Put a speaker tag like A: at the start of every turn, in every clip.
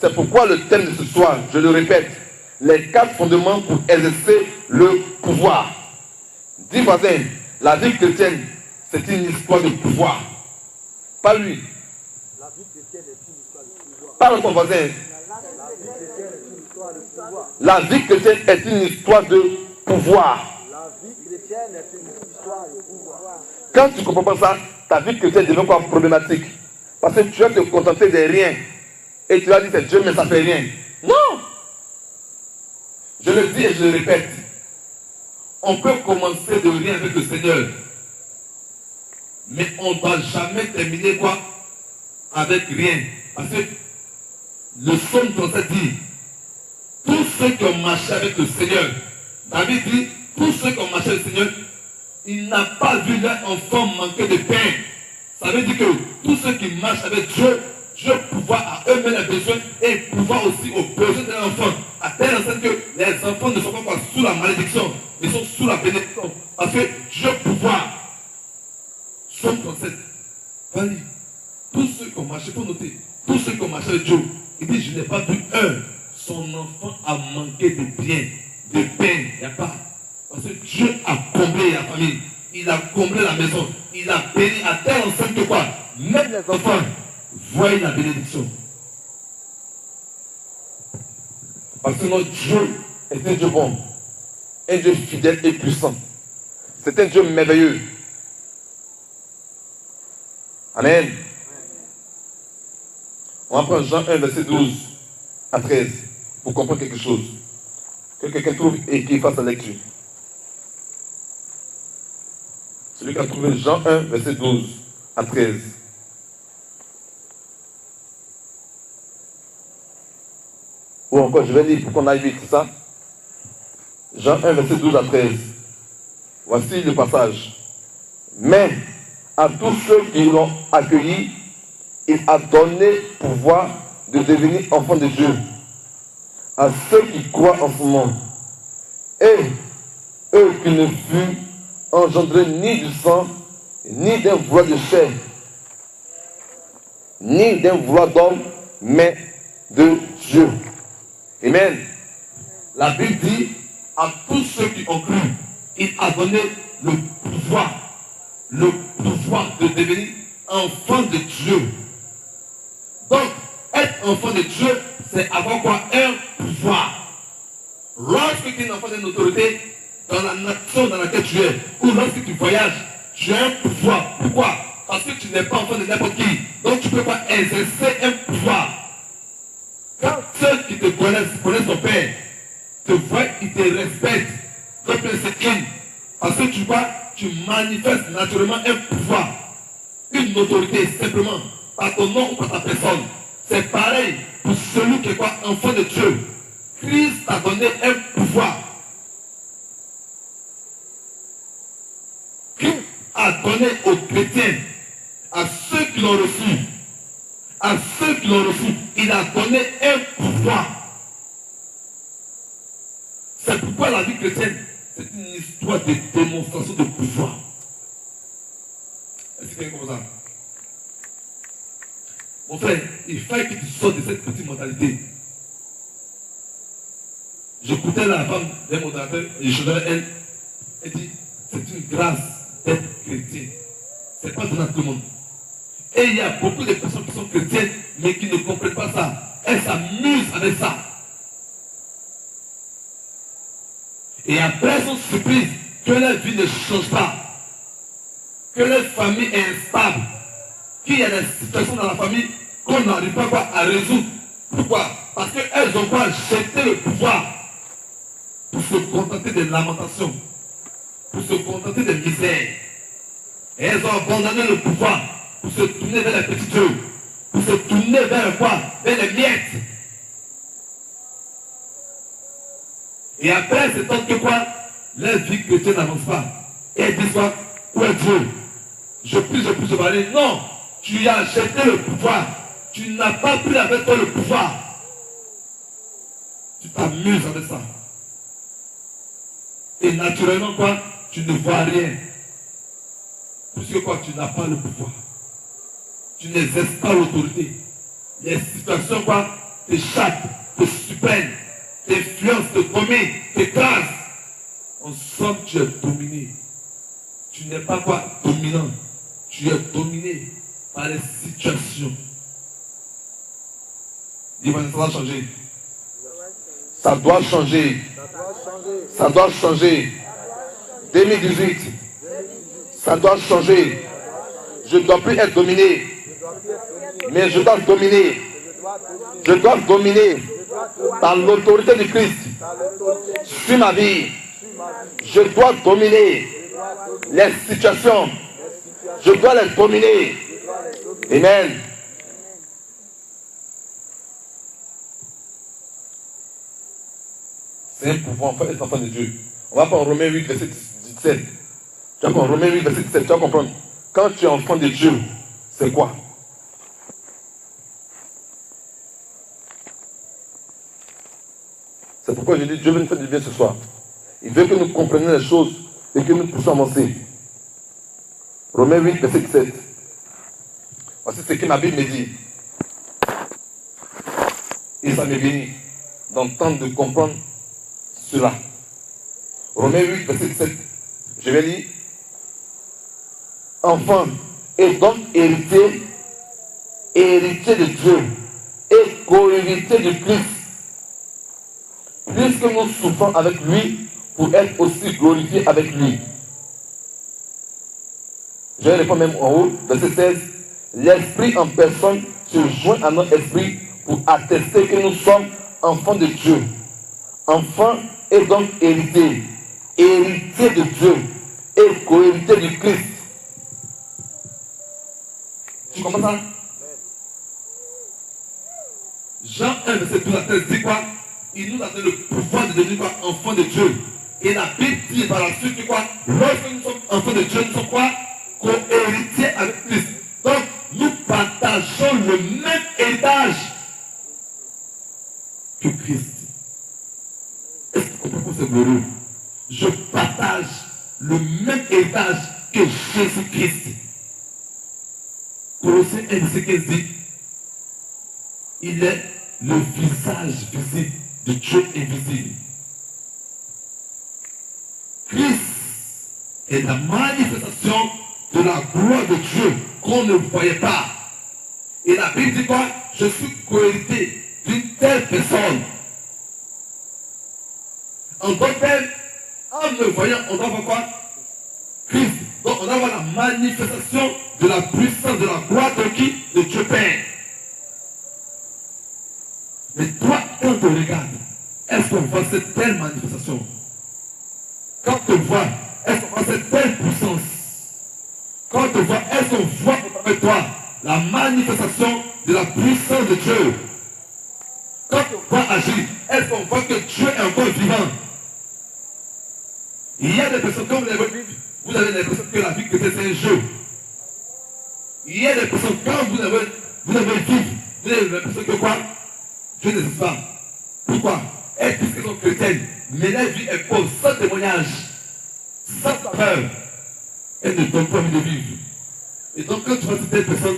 A: C'est pourquoi le thème de ce soir, je le répète, les 4 fondements pour exercer le pouvoir. Dis voisin, la vie chrétienne, c'est une histoire de pouvoir. Pas lui.
B: La vie chrétienne est une histoire de pouvoir.
A: Parle à ton voisin. La vie chrétienne est une histoire de pouvoir.
B: La vie chrétienne est une histoire de pouvoir.
A: Quand tu ne comprends pas ça, ta vie chrétienne devient quoi problématique. Parce que tu vas te contenter de rien. Et tu vas dire c'est Dieu, mais ça ne fait rien. Non. Je le dis et je le répète. On peut commencer de rien avec le Seigneur. Mais on ne doit jamais terminer quoi? Avec rien. Parce que le psaume 37 dit, tous ceux qui ont marché avec le Seigneur, David dit, tous ceux qui ont marché avec le Seigneur, il n'a pas vu leur enfant manquer de pain. Ça veut dire que tous ceux qui marchent avec Dieu, Dieu pouvoir à eux-mêmes les besoins et pouvoir aussi aux besoins de leurs enfants. À telle enseigne que les enfants ne sont pas sous la malédiction, mais sont sous la bénédiction. Parce que Dieu pouvoir. Somme 37. Vas-y. Tous ceux qui ont marché, il faut noter, tous ceux qui ont marché avec Dieu, il dit, je n'ai pas vu son enfant a manqué de bien, de pain, il n'y a pas. Parce que Dieu a comblé la famille, il a comblé la maison, il a béni à telle enseigne que quoi, même les enfants voient la bénédiction. Parce que notre Dieu est un Dieu bon, un Dieu fidèle et puissant. C'est un Dieu merveilleux. Amen. On va prendre Jean 1, verset 12 à 13 pour comprendre quelque chose. Que quelqu'un trouve et qu'il fasse la lecture. Celui qui a trouvé Jean 1, verset 12 à 13. Ou encore, je vais lire pour qu'on aille vite, c'est ça? Jean 1, verset 12 à 13. Voici le passage. Mais à tous ceux qui l'ont accueilli, il a donné pouvoir de devenir enfants de Dieu. À ceux qui croient en son nom. Et eux qui ne furent engendrés ni du sang, ni d'un vouloir de chair, ni d'un vouloir d'homme, mais de Dieu. Amen. La Bible dit à tous ceux qui ont cru, il a donné le pouvoir de devenir enfant de Dieu. Donc, être enfant de Dieu, c'est avoir quoi? Un pouvoir. Lorsque tu es un enfant d'une autorité, dans la nation dans laquelle tu es, ou lorsque tu voyages, tu as un pouvoir. Pourquoi? Parce que tu n'es pas enfant de n'importe qui. Donc tu ne peux pas exercer un pouvoir. Quand ceux qui te connaissent ton père, te voient, ils te respectent. Donc c'est qui? Parce que tu vois, tu manifestes naturellement un pouvoir, une autorité, simplement, par ton nom ou par ta personne. C'est pareil pour celui qui est quoi? Enfant de Dieu. Christ a donné un pouvoir. Christ a donné aux chrétiens, à ceux qui l'ont reçu, il a donné un pouvoir. C'est pourquoi la vie chrétienne, c'est une histoire de démonstration de pouvoir. Est-ce que c'est comme ça? Mon frère, il fallait que tu sortes de cette petite mentalité. J'écoutais la femme d'un modérateur, et je disais à elle, elle dit, c'est une grâce d'être chrétien. Ce n'est pas donné à tout le monde. Et il y a beaucoup de personnes qui sont chrétiennes, mais qui ne comprennent pas ça. Elles s'amusent avec ça. Et après, elles sont surprises que leur vie ne change pas. Que leur famille est instable. Qu'il y a des situations dans la famille qu'on n'arrive pas à résoudre. Pourquoi? Parce qu'elles ont pas jeté le pouvoir pour se contenter des lamentations, pour se contenter des misères. Et elles ont abandonné le pouvoir pour se tourner vers les petits dieux, pour se tourner vers quoi? Vers les miettes. Et après, c'est tant que quoi? Leur vie chrétienne n'avance pas. Et elles disent quoi? Où est Dieu? Je prie, je parler. Non, tu as jeté le pouvoir. Tu n'as pas pris avec toi le pouvoir. Tu t'amuses avec ça. Et naturellement, quoi? Tu ne vois rien. Puisque quoi? Tu n'as pas le pouvoir. Tu n'exerces pas l'autorité. Les situations, quoi? t'échappe, te supprime, t'influence, te domine, t'écrase. En somme, tu es dominé. Tu n'es pas quoi dominant. Tu es dominé par les situations. Dis-moi, ça va changer. Ça doit changer. Ça doit changer. 2018. Ça doit changer. Je ne dois plus être dominé. Mais je dois dominer. Je dois dominer par l'autorité du Christ sur ma vie. Je dois dominer les situations. Je dois les dominer. Amen. C'est un pouvoir, être enfant de Dieu. On va prendre Romains 8, verset 17. Tu vas prendre Romains 8, verset 17. Tu vas comprendre. Quand tu es enfant de Dieu, c'est quoi? C'est pourquoi je dis Dieu veut nous faire du bien ce soir. Il veut que nous comprenions les choses et que nous puissions avancer. Romains 8, verset 17. Voici ce que ma Bible me dit. Et ça me bénit d'entendre, de comprendre cela. Romains 8, verset 17. Je vais lire. Enfant, et donc héritier de Dieu et co-héritier de Christ, puisque nous souffrons avec lui pour être aussi glorifiés avec lui. Je vais répondre même en haut, verset 16. L'Esprit en personne se joint à notre esprit pour attester que nous sommes enfants de Dieu. Enfants et donc héritiers. Héritiers de Dieu et co-héritiers du Christ. Tu comprends ça? Jean 1, verset 12 à 13 dit quoi? Il nous a donné le pouvoir de devenir quoi? Enfants de Dieu. Et la Bible dit par la suite que quoi? Lorsque nous sommes enfants de Dieu, nous sommes quoi? Co-héritiers avec Christ. Donc, nous partageons le même héritage que Christ. Est-ce que tu comprends pourquoi c'est glorieux? Je partage le même héritage que Jésus-Christ. Colossiens 1, verset 15 dit, il est le visage visible de Dieu invisible. Christ est la manifestation de la gloire de Dieu qu'on ne voyait pas. Et la Bible dit quoi? Je suis co-héritier d'une telle personne. En d'autres termes, en me voyant, on doit voir quoi? Christ. Donc on doit voir la manifestation de la puissance, de la gloire de qui? De Dieu Père. Mais toi, quand tu regardes, est-ce qu'on voit cette telle manifestation? Quand tu vois, est-ce qu'on voit cette telle puissance? Quand tu vois, est-ce qu'on voit avec toi la manifestation de la puissance de Dieu? Quand tu vois agir, est-ce qu'on voit que Dieu est encore vivant? Il y a des personnes, comme vous avez l'impression que la vie chrétienne c'est un jeu. Il y a des personnes, quand vous avez vécu, vous avez l'impression que quoi? Dieu n'existe pas. Pourquoi? Elles disent qu'elles sont chrétiennes, mais la vie est pauvre, sans témoignage, sans peur. Elles ne donnent pas envie de vivre. Et donc quand tu vois cette personne,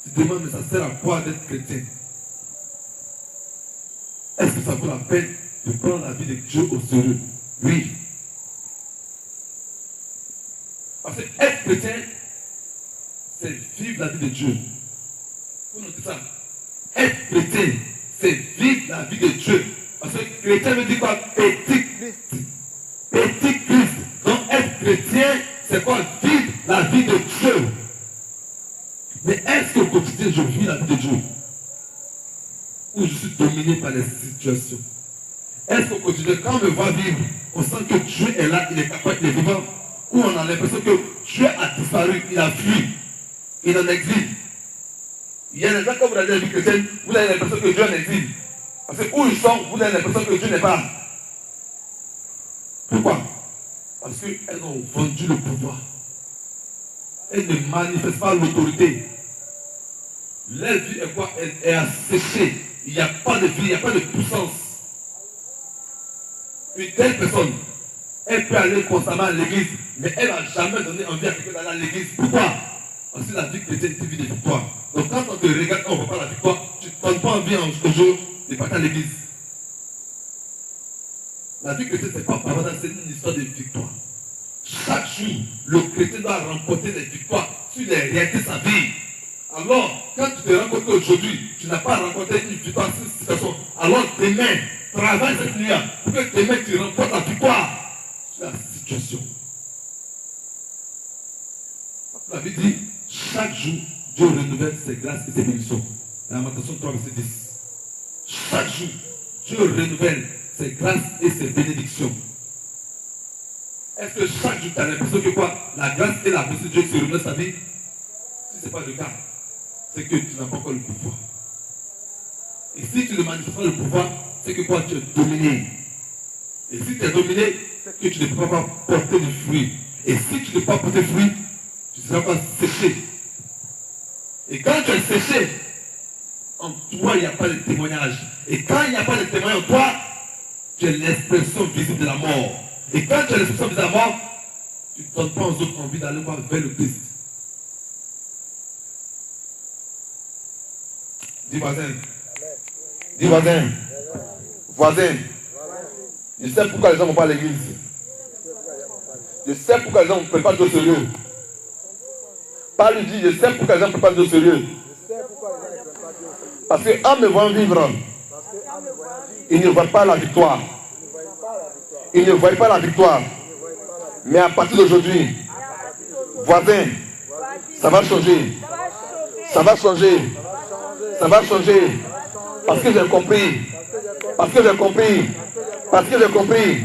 A: tu te demandes, mais ça sert à quoi d'être chrétien? Est-ce que ça vaut la peine de prendre la vie de Dieu au sérieux? Oui. Parce que être chrétien, c'est vivre la vie de Dieu. Vous notez ça. Être chrétien, c'est vivre la vie de Dieu. Parce que chrétien veut dire quoi? Petit Christ. Petit Christ. Donc être chrétien, c'est quoi? Vivre la vie de Dieu. Mais est-ce qu'au quotidien, je vis la vie de Dieu? Ou je suis dominé par les situations? Est-ce qu'au quotidien, quand on me voit vivre, on sent que Dieu est là, il est capable, il est vivant? Ou on a l'impression que Dieu a disparu, il a fui, il en exil? Il y a des gens, quand vous avez la vie chrétienne, vous avez l'impression que Dieu en exil. Parce que où ils sont, vous avez l'impression que Dieu n'est pas. Pourquoi? Parce qu'elles ont vendu le pouvoir. Elles ne manifestent pas l'autorité. Leur vie est quoi? Elle est asséchée. Il n'y a pas de vie, il n'y a pas de puissance. Une telle personne, elle peut aller constamment à l'église, mais elle n'a jamais donné envie à quelqu'un d'aller à l'église. Pourquoi? Parce que la vie chrétienne est une vie de victoire. Donc quand on te regarde, on ne voit pas la victoire, tu ne donnes pas envie un jour partais à l'église. La vie chrétienne, ce n'est pas pavardage, c'est une histoire de victoire. Chaque jour, le chrétien doit remporter des victoires sur les réalités de sa vie. Alors, quand tu te rencontres aujourd'hui, tu n'as pas rencontré une victoire sur cette situation. Alors demain, travaille cette nuit pour que demain tu remportes la victoire sur la situation. La Bible dit, chaque jour, Dieu renouvelle ses grâces et ses bénédictions. Lamentation 3, verset 10. Chaque jour, Dieu renouvelle ses grâces et ses bénédictions. Est-ce que chaque jour, tu as l'impression que quoi? La grâce et la bénédiction de Dieu se renouvellent dans ta vie? Si ce n'est pas le cas, c'est que tu n'as pas encore le pouvoir. Et si tu ne manifestes pas le pouvoir, c'est que quoi? Tu es dominé. Et si tu es dominé, c'est que tu ne peux pas porter de fruits. Et si tu ne peux pas porter de fruits, tu ne seras pas séché. Et quand tu es séché, en toi, il n'y a pas de témoignage. Et quand il n'y a pas de témoignage en toi, tu es l'expression visible de la mort. Et quand tu es l'expression visible de la mort, tu ne donnes pas aux autres envie d'aller voir vers le Christ. Dis voisin. Dis voisin. Voisin. Je sais pourquoi les gens ne vont pas à l'église. Je sais pourquoi les gens ne prennent pas de sérieux. Pas lui dire, je sais pourquoi les gens ne prennent pas de sérieux. Parce qu'en me voyant vivre, ils ne voient pas la victoire. Ils ne voient pas la victoire. Mais à partir d'aujourd'hui, voisin, ça va changer. Ça va changer. Ça va changer. Parce que j'ai compris. Parce que j'ai compris. Parce que j'ai compris.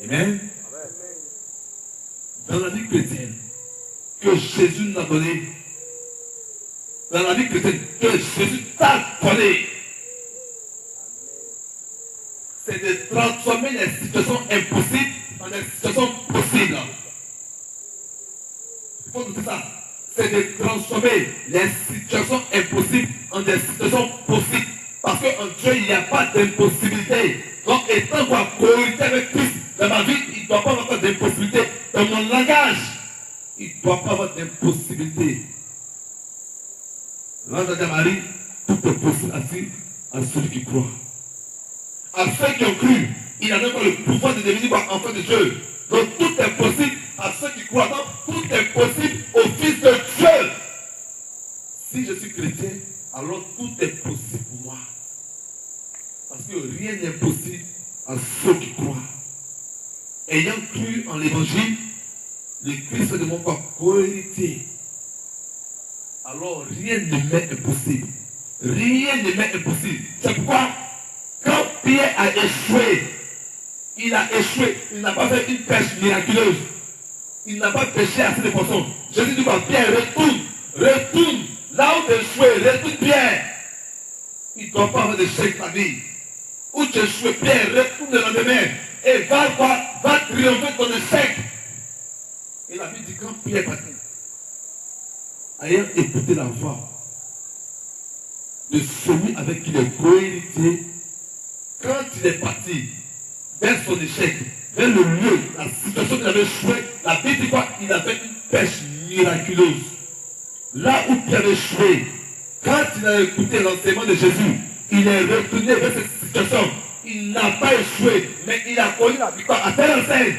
A: Amen. Dans la vie chrétienne que Jésus nous a donné, dans la vie chrétienne que Jésus t'a donné, c'est de transformer les situations impossibles en des situations possibles. Il faut noter ça. C'est de transformer les situations impossibles en des situations possibles. Parce qu'en Dieu, il n'y a pas d'impossibilité. Donc, étant quoi cohérité avec Christ dans ma vie, il ne doit pas avoir d'impossibilité. Dans mon langage, il ne doit pas avoir d'impossibilité. L'ange a dit à Marie, tout est possible à celui qui croit. À ceux qui ont cru, il a même pas le pouvoir de devenir enfant de Dieu. Donc tout est possible à ceux qui croient. Donc tout est possible au Fils de Dieu. Si je suis chrétien, alors tout est possible pour moi. Parce que rien n'est possible à ceux qui croient. Ayant cru en l'évangile, le Christ de mon corps co-héritier. Alors rien ne m'est impossible. Rien ne m'est impossible. C'est pourquoi, quand Pierre a échoué, il n'a pas fait une pêche miraculeuse. Il n'a pas pêché assez de poissons. Jésus dit quoi? Pierre, retourne. Là où tu as échoué, retourne Pierre. Il ne doit pas avoir d'échec dans ta vie. Où tu as échoué, Pierre, retourne le lendemain. Et va triompher ton échec. Et la Bible dit quand Pierre est parti, ayant écouté la voix de celui avec qui il est cohéritier, quand il est parti vers son échec, vers le lieu, la situation qu'il avait échoué, la Bible dit quoi? Il avait une pêche miraculeuse. Là où il avait échoué, quand il a écouté l'enseignement de Jésus, il est retourné vers cette situation. Il n'a pas échoué, mais il a connu la victoire à telle enseigne.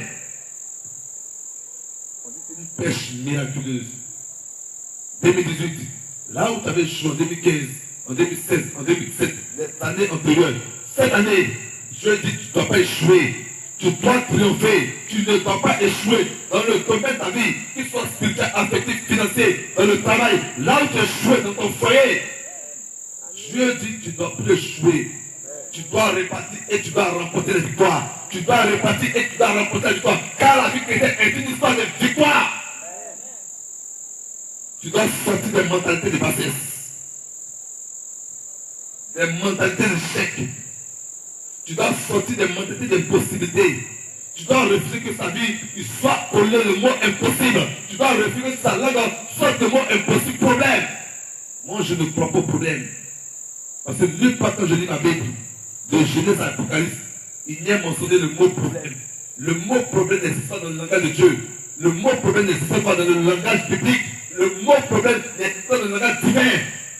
A: On dit que c'est une pêche miraculeuse. 2018, là où tu avais échoué en 2015, en 2016, en 2017, les années antérieures, cette année, je dis, tu ne dois pas échouer. Tu dois triompher. Tu ne dois pas échouer dans le domaine de ta vie, qu'il soit spirituel, affectif, financier, dans le travail. Là où tu as échoué dans ton foyer, Dieu dit, tu ne dois plus échouer. Tu dois répartir et tu dois remporter la victoire. Tu dois répartir et tu dois remporter la victoire. Car la vie chrétienne est une histoire de victoire. Tu dois sortir des mentalités de bassesse. Des mentalités d'échec. Tu dois sortir des mentalités d'impossibilité. Tu dois refuser que sa vie soit collé le mot impossible. Tu dois refuser que sa langue soit le mot impossible. Problème. Moi, je ne crois pas au problème. Parce que nulle part quand je lis ma Bible, de Genèse à Apocalypse, il n'y a mentionné le mot problème. Le mot problème n'existe pas dans le langage de Dieu. Le mot problème n'est pas dans le langage biblique. Le mot problème n'est pas dans le langage divin.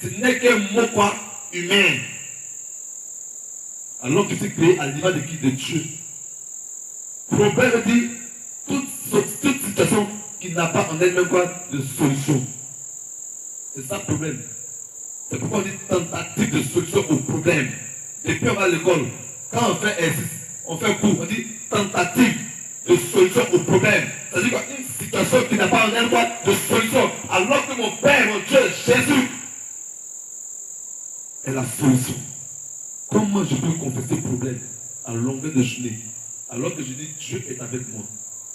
A: Ce n'est qu'un mot quoi? Humain. Alors que c'est créé à l'image de qui? De Dieu. Problème dit toute situation qui n'a pas en elle-même quoi? De solution. C'est ça le problème. C'est pourquoi on dit tentative de solution au problème. Depuis on va à l'école, quand on fait exercice, on fait cours, on dit tentative de solution au problème. C'est-à-dire qu'une situation qui n'a pas en elle quoi? De solution. Alors que mon Père, mon Dieu, Jésus, est la solution. Comment je peux confesser le problème à longueur de journée alors que je dis Dieu est avec moi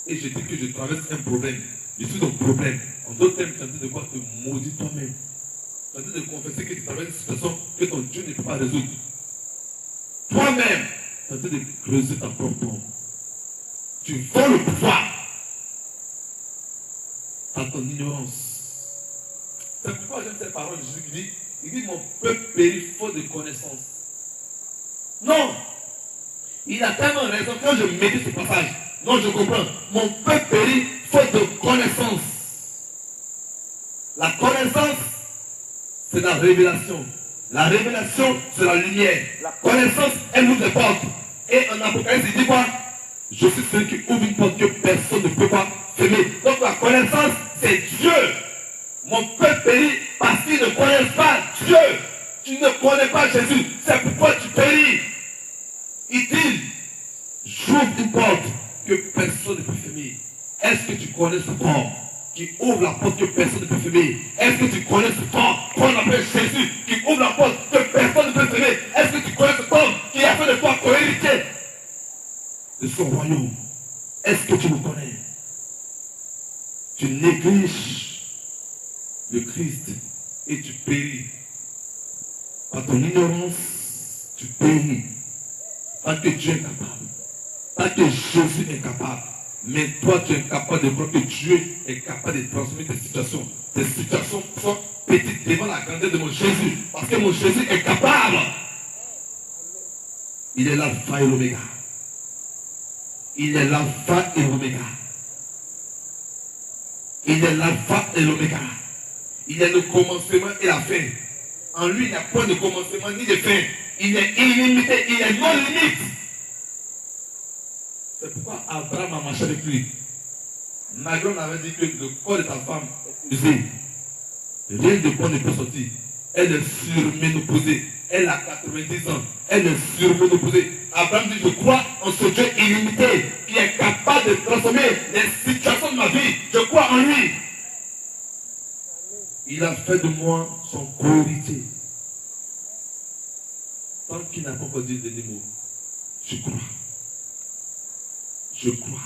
A: et je dis que je traverse un problème, je suis dans le problème. En d'autres termes, tu es en train de quoi? Te maudire toi-même. Tu es en train de confesser que tu traverses une situation que ton Dieu ne peut pas résoudre. Toi-même, tu es en train de creuser ta propre tombe. Tu voles le pouvoir par ton ignorance. C'est pourquoi j'aime cette parole de Jésus qui dit, il dit mon peuple périt faute de connaissance. Non, il a tellement raison quand je médite ce passage. Non, je comprends. Mon peuple périt faute de connaissance. La connaissance, c'est la révélation. La révélation, c'est la lumière. La connaissance, elle ouvre des portes. Et en Apocalypse, il dit quoi? Je suis celui qui ouvre une porte que personne ne peut pas fermer. Donc la connaissance, c'est Dieu. Mon peuple périt parce qu'ils ne connaissent pas Dieu. Tu ne connais pas Jésus. C'est pourquoi tu péris. Il dit, j'ouvre une porte que personne ne peut fermer. Est-ce que tu connais ce corps qui ouvre la porte que personne ne peut fermer? Est-ce que tu connais ce corps qu'on appelle Jésus qui ouvre la porte que personne ne peut fermer? Est-ce que tu connais ce corps qui a fait de toi co-héritier de son royaume? Est-ce que tu le connais? Tu négliges le Christ et tu péris. Par ton ignorance, tu péris. Parce que Dieu est capable. Parce que Jésus est capable. Mais toi, tu es capable de voir que Dieu est capable de transformer tes situations. Tes situations sont petites devant la grandeur de mon Jésus. Parce que mon Jésus est capable. Il est l'alpha et l'oméga. Il est l'alpha et l'oméga. Il est l'alpha et l'oméga. Il est le commencement et la fin. En lui, il n'y a point de commencement ni de fin. Il est illimité, il est non limite. C'est pourquoi Abraham a marché avec lui. Magron avait dit que le corps de ta femme est usé. Rien de bon ne peut sortir. Elle est surménopausée. Elle a 90 ans. Elle est surménopausée. Abraham dit, je crois en ce Dieu illimité qui est capable de transformer les situations de ma vie. Je crois en lui. Il a fait de moi son co-héritier. Tant qu'il n'a pas encore dit des mots, je crois. Je crois.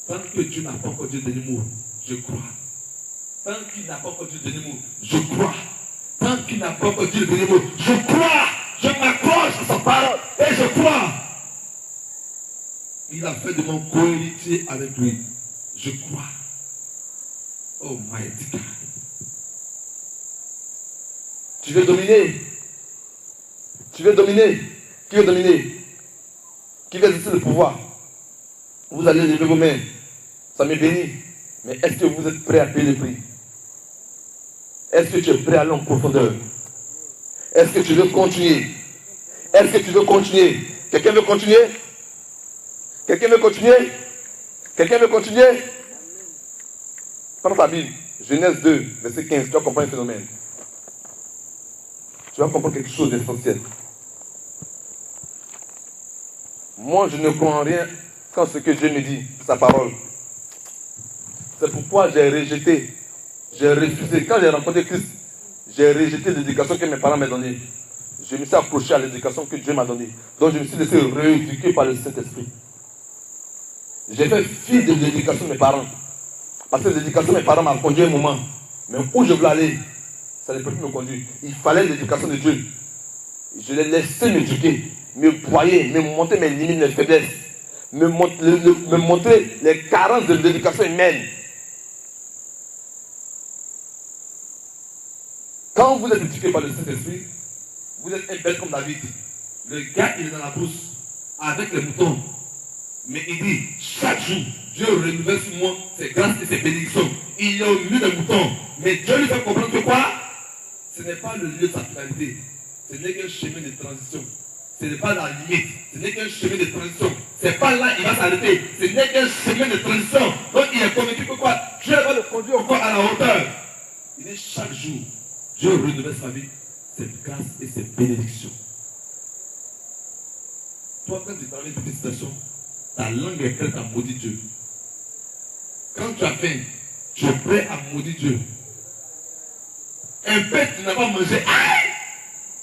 A: Tant que Dieu n'a pas encore dit des mots, je crois. Tant qu'il n'a pas encore dit des mots, je crois. Tant qu'il n'a pas encore dit des mots, je crois. Je m'accroche à sa parole et je crois. Il a fait de mon co-héritier avec lui. Je crois. Oh mighty God. Tu veux dominer? Tu veux dominer? Qui veut dominer? Qui veut exercer le pouvoir? Vous allez lever vos mains. Ça me bénit. Mais est-ce que vous êtes prêts à payer le prix? Est-ce que tu es prêt à aller en profondeur? Est-ce que tu veux continuer? Est-ce que tu veux continuer? Quelqu'un veut continuer? Quelqu'un veut continuer? Quelqu'un veut continuer? Prends ta Bible. Genèse 2, verset 15. Tu vas comprendre le phénomène. Tu vas comprendre quelque chose d'essentiel. Moi, je ne comprends rien quand ce que Dieu me dit, sa parole. C'est pourquoi j'ai rejeté, j'ai refusé. Quand j'ai rencontré Christ, j'ai rejeté l'éducation que mes parents m'ont donnée. Je me suis accroché à l'éducation que Dieu m'a donnée. Donc je me suis laissé rééduquer par le Saint-Esprit. J'ai fait fi de l'éducation de mes parents. Parce que l'éducation de mes parents m'a conduit un moment. Mais où je voulais aller, ça ne peut plus me conduire. Il fallait l'éducation de Dieu. Je l'ai laissé m'éduquer, me broyer, me montrer mes limites, mes faiblesses, me montrer les carences de l'éducation humaine. Quand vous êtes éduqué par le Saint-Esprit, vous êtes un bête comme David. Le gars, il est dans la brousse avec les moutons. Mais il dit, chaque jour, Dieu renouvelle sur moi ses grâces et ses bénédictions. Il y a au milieu des moutons. Mais Dieu lui fait comprendre que quoi? Ce n'est pas le lieu de sa finalité. Ce n'est qu'un chemin de transition. Ce n'est pas la limite. Ce n'est qu'un chemin de transition. Ce n'est pas là il va s'arrêter. Ce n'est qu'un chemin de transition. Donc il est convaincu que quoi? Dieu va le conduire encore à la hauteur. Il dit chaque jour, Dieu renouvelle sa vie, ses grâces et ses bénédictions. Toi, quand tu travailles une petite situation, ta langue est prête à maudire Dieu. Quand tu as faim, tu es prêt à maudire Dieu. Un peu, tu n'as pas mangé. Aïe!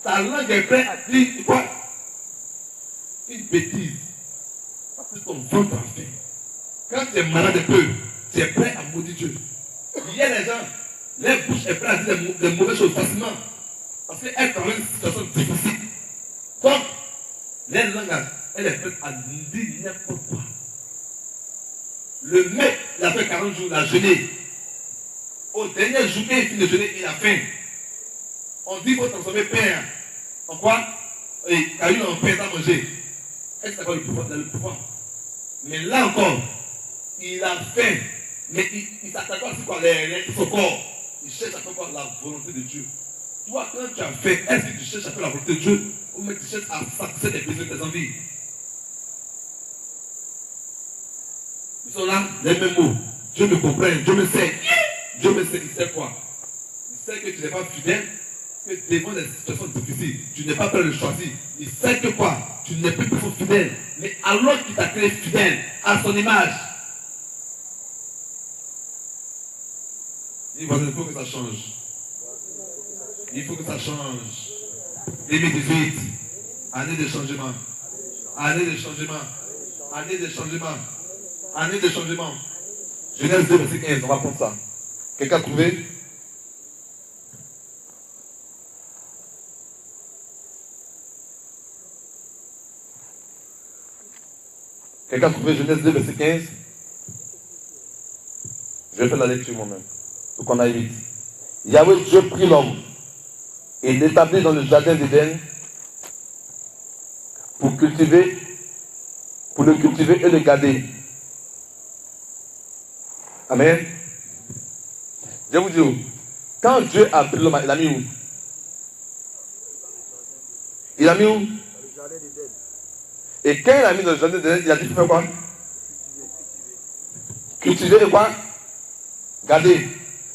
A: Ta langue est prête à dire quoi? Une bêtise. Parce que ton ventre a faim. Quand tu es malade un peu, tu es prêt à maudire Dieu. Il y a des gens, leur bouche est prête à dire des mauvaises choses facilement. Parce qu'elle traverse une situation difficile. Donc, leur langue, elle est prête à dire n'importe quoi. Le mec, il a fait 40 jours, il a jeûné. Au dernier jour, il finit de jeûner, il a faim. On dit qu'il faut transformer pain en quoi? Et caillou en pain à manger. Est-ce que c'est le pouvoir? Le pouvoir. Mais là encore, il a faim. Mais il s'attaque à quoi? Son corps. Il cherche à faire quoi? La volonté de Dieu. Toi, quand tu as faim, est-ce que tu cherches à faire la volonté de Dieu? Ou même tu cherches à satisfaire tes besoins, tes envies? Ils sont là, les mêmes mots. Dieu me comprend, Dieu me sait. Dieu me sait, il sait quoi? Il sait que tu n'es pas fidèle, que devant des situations difficiles, tu n'es pas prêt à le choisir. Il sait que quoi? Tu n'es plus personne fidèle. Mais alors qu'il t'a créé fidèle à son image, il faut que ça change. Il faut que ça change. 2018, année de changement. Année de changement. Année de changement. Année de changement. Genèse 2, verset 15, on va prendre ça. Quelqu'un a trouvé? Quelqu'un a trouvé Genèse 2, verset 15? Je vais faire la lecture moi-même. Pour qu'on aille vite. Yahweh Dieu prit l'homme et l'établit dans le jardin d'Éden pour le cultiver et le garder. Amen. Je vous dis où? Quand Dieu a pris l'homme, il a mis où? Il a mis où? Et quand il a mis dans le jardin d'Éden, il a dit faire quoi? Cultiver et quoi? Garder.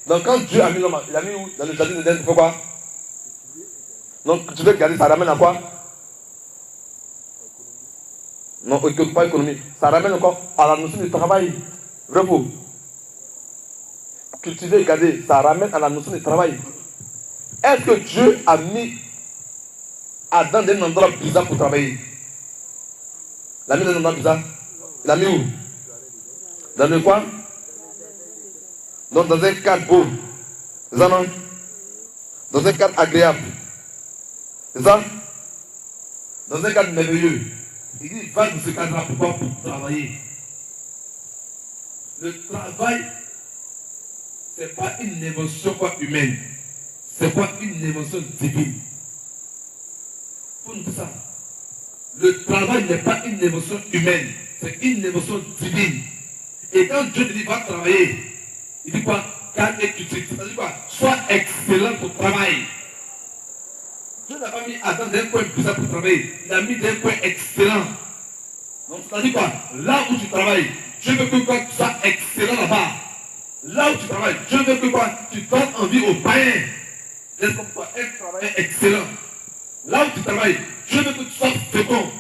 A: Donc quand Dieu a mis l'homme, il a mis où? Dans le jardin d'Éden, pour quoi? Donc cultiver et garder, ça ramène à quoi? Non, pas économie. Ça ramène encore à la notion du travail. Repos. Cultiver et garder, ça ramène à la notion du travail. Est-ce que Dieu a mis Adam dans un endroit bizarre pour travailler? Il a mis dans un endroit bizarre. Il a mis où? Dans le quoi? Donc dans un cadre beau. C'est ça non? Dans un cadre agréable. C'est ça? Dans un cadre merveilleux. Il dit, va dans ce cadre-là pour travailler. Le travail, ce n'est pas une invention humaine. Ce n'est pas une invention divine. Il faut noter ça. Le travail n'est pas une invention humaine. C'est une invention divine. Et quand Dieu te dit, va travailler, il dit quoi? Garde et cultive. Ça veut dire quoi? Sois excellent pour travailler. Dieu n'a pas mis Adam d'un coin bizarre pour travailler. Il a mis d'un coin excellent. Donc, ça dit quoi? Là où tu travailles, Dieu veut que quoi, tu sois excellent là-bas. Là où tu travailles, Dieu veut que quoi, tu donnes envie aux païens d'être comme toi, un travail excellent. Là où tu travailles, Dieu veut que tu sois fécond.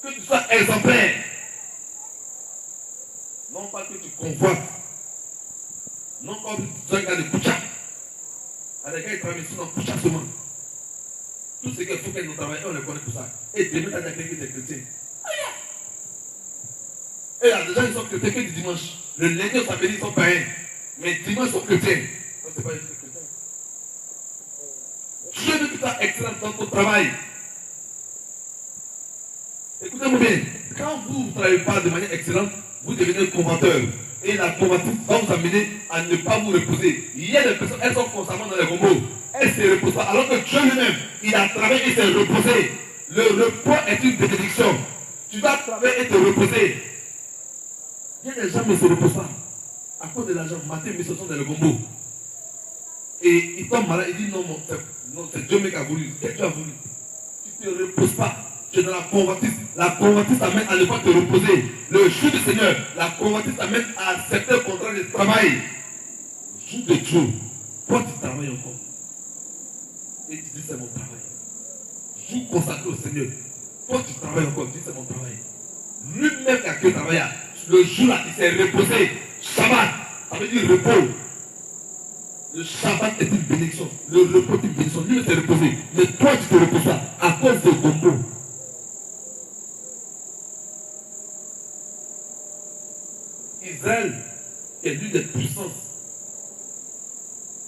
A: Que tu sois exemplaire. Non pas que tu convoites. Non pas que tu sois un gars de Koucha. Avec quelqu'un qui travaille ici, non, Koucha seulement. Tout ce qu'il faut qu'elle nous travaille, on le connaît tout ça. Et demain, tu as quelqu'un qui est chrétien. Et il y a des gens qui sont chrétiens que du dimanche. Le lundi, au samedi, ils sont païens. Mais dimanche, ils sont chrétiens. Ça, c'est pas les chrétiens. Dieu veut que tu sois excellent dans ton travail. Écoutez-moi bien. Quand vous ne travaillez pas de manière excellente, vous devenez convoiteur. Et la convoitise va vous amener à ne pas vous reposer. Il y a des personnes, elles sont constamment dans les robots. Elles ne se reposent pas. Alors que Dieu lui-même, il a travaillé et s'est reposé. Le repos est une bénédiction. Tu vas travailler et te reposer. Il y a des gens qui ne se reposent pas. À cause de l'argent, matin, ils se sont dans le gombo. Et ils tombent malades, ils disent non, c'est Dieu qui a voulu. Qu'est-ce que tu as voulu? Tu ne te reposes pas. Tu es dans la convoitise. La convoitise t'amène à ne pas te reposer. Le jour du Seigneur, la convoitise t'amène à accepter le contrat de travail. Le jour de Dieu, toi tu travailles encore. Et tu dis c'est mon travail. Jour consacré au Seigneur. Toi tu travailles encore, tu dis c'est mon travail. Lui-même qui a que travailler. Le jour là, il s'est reposé. Shabbat, ça veut dire repos. Le Shabbat est une bénédiction. Le repos est une bénédiction. Lui, il s'est reposé. Mais toi, tu te reposes pas à cause de Gombo. Israël est l'une des puissances,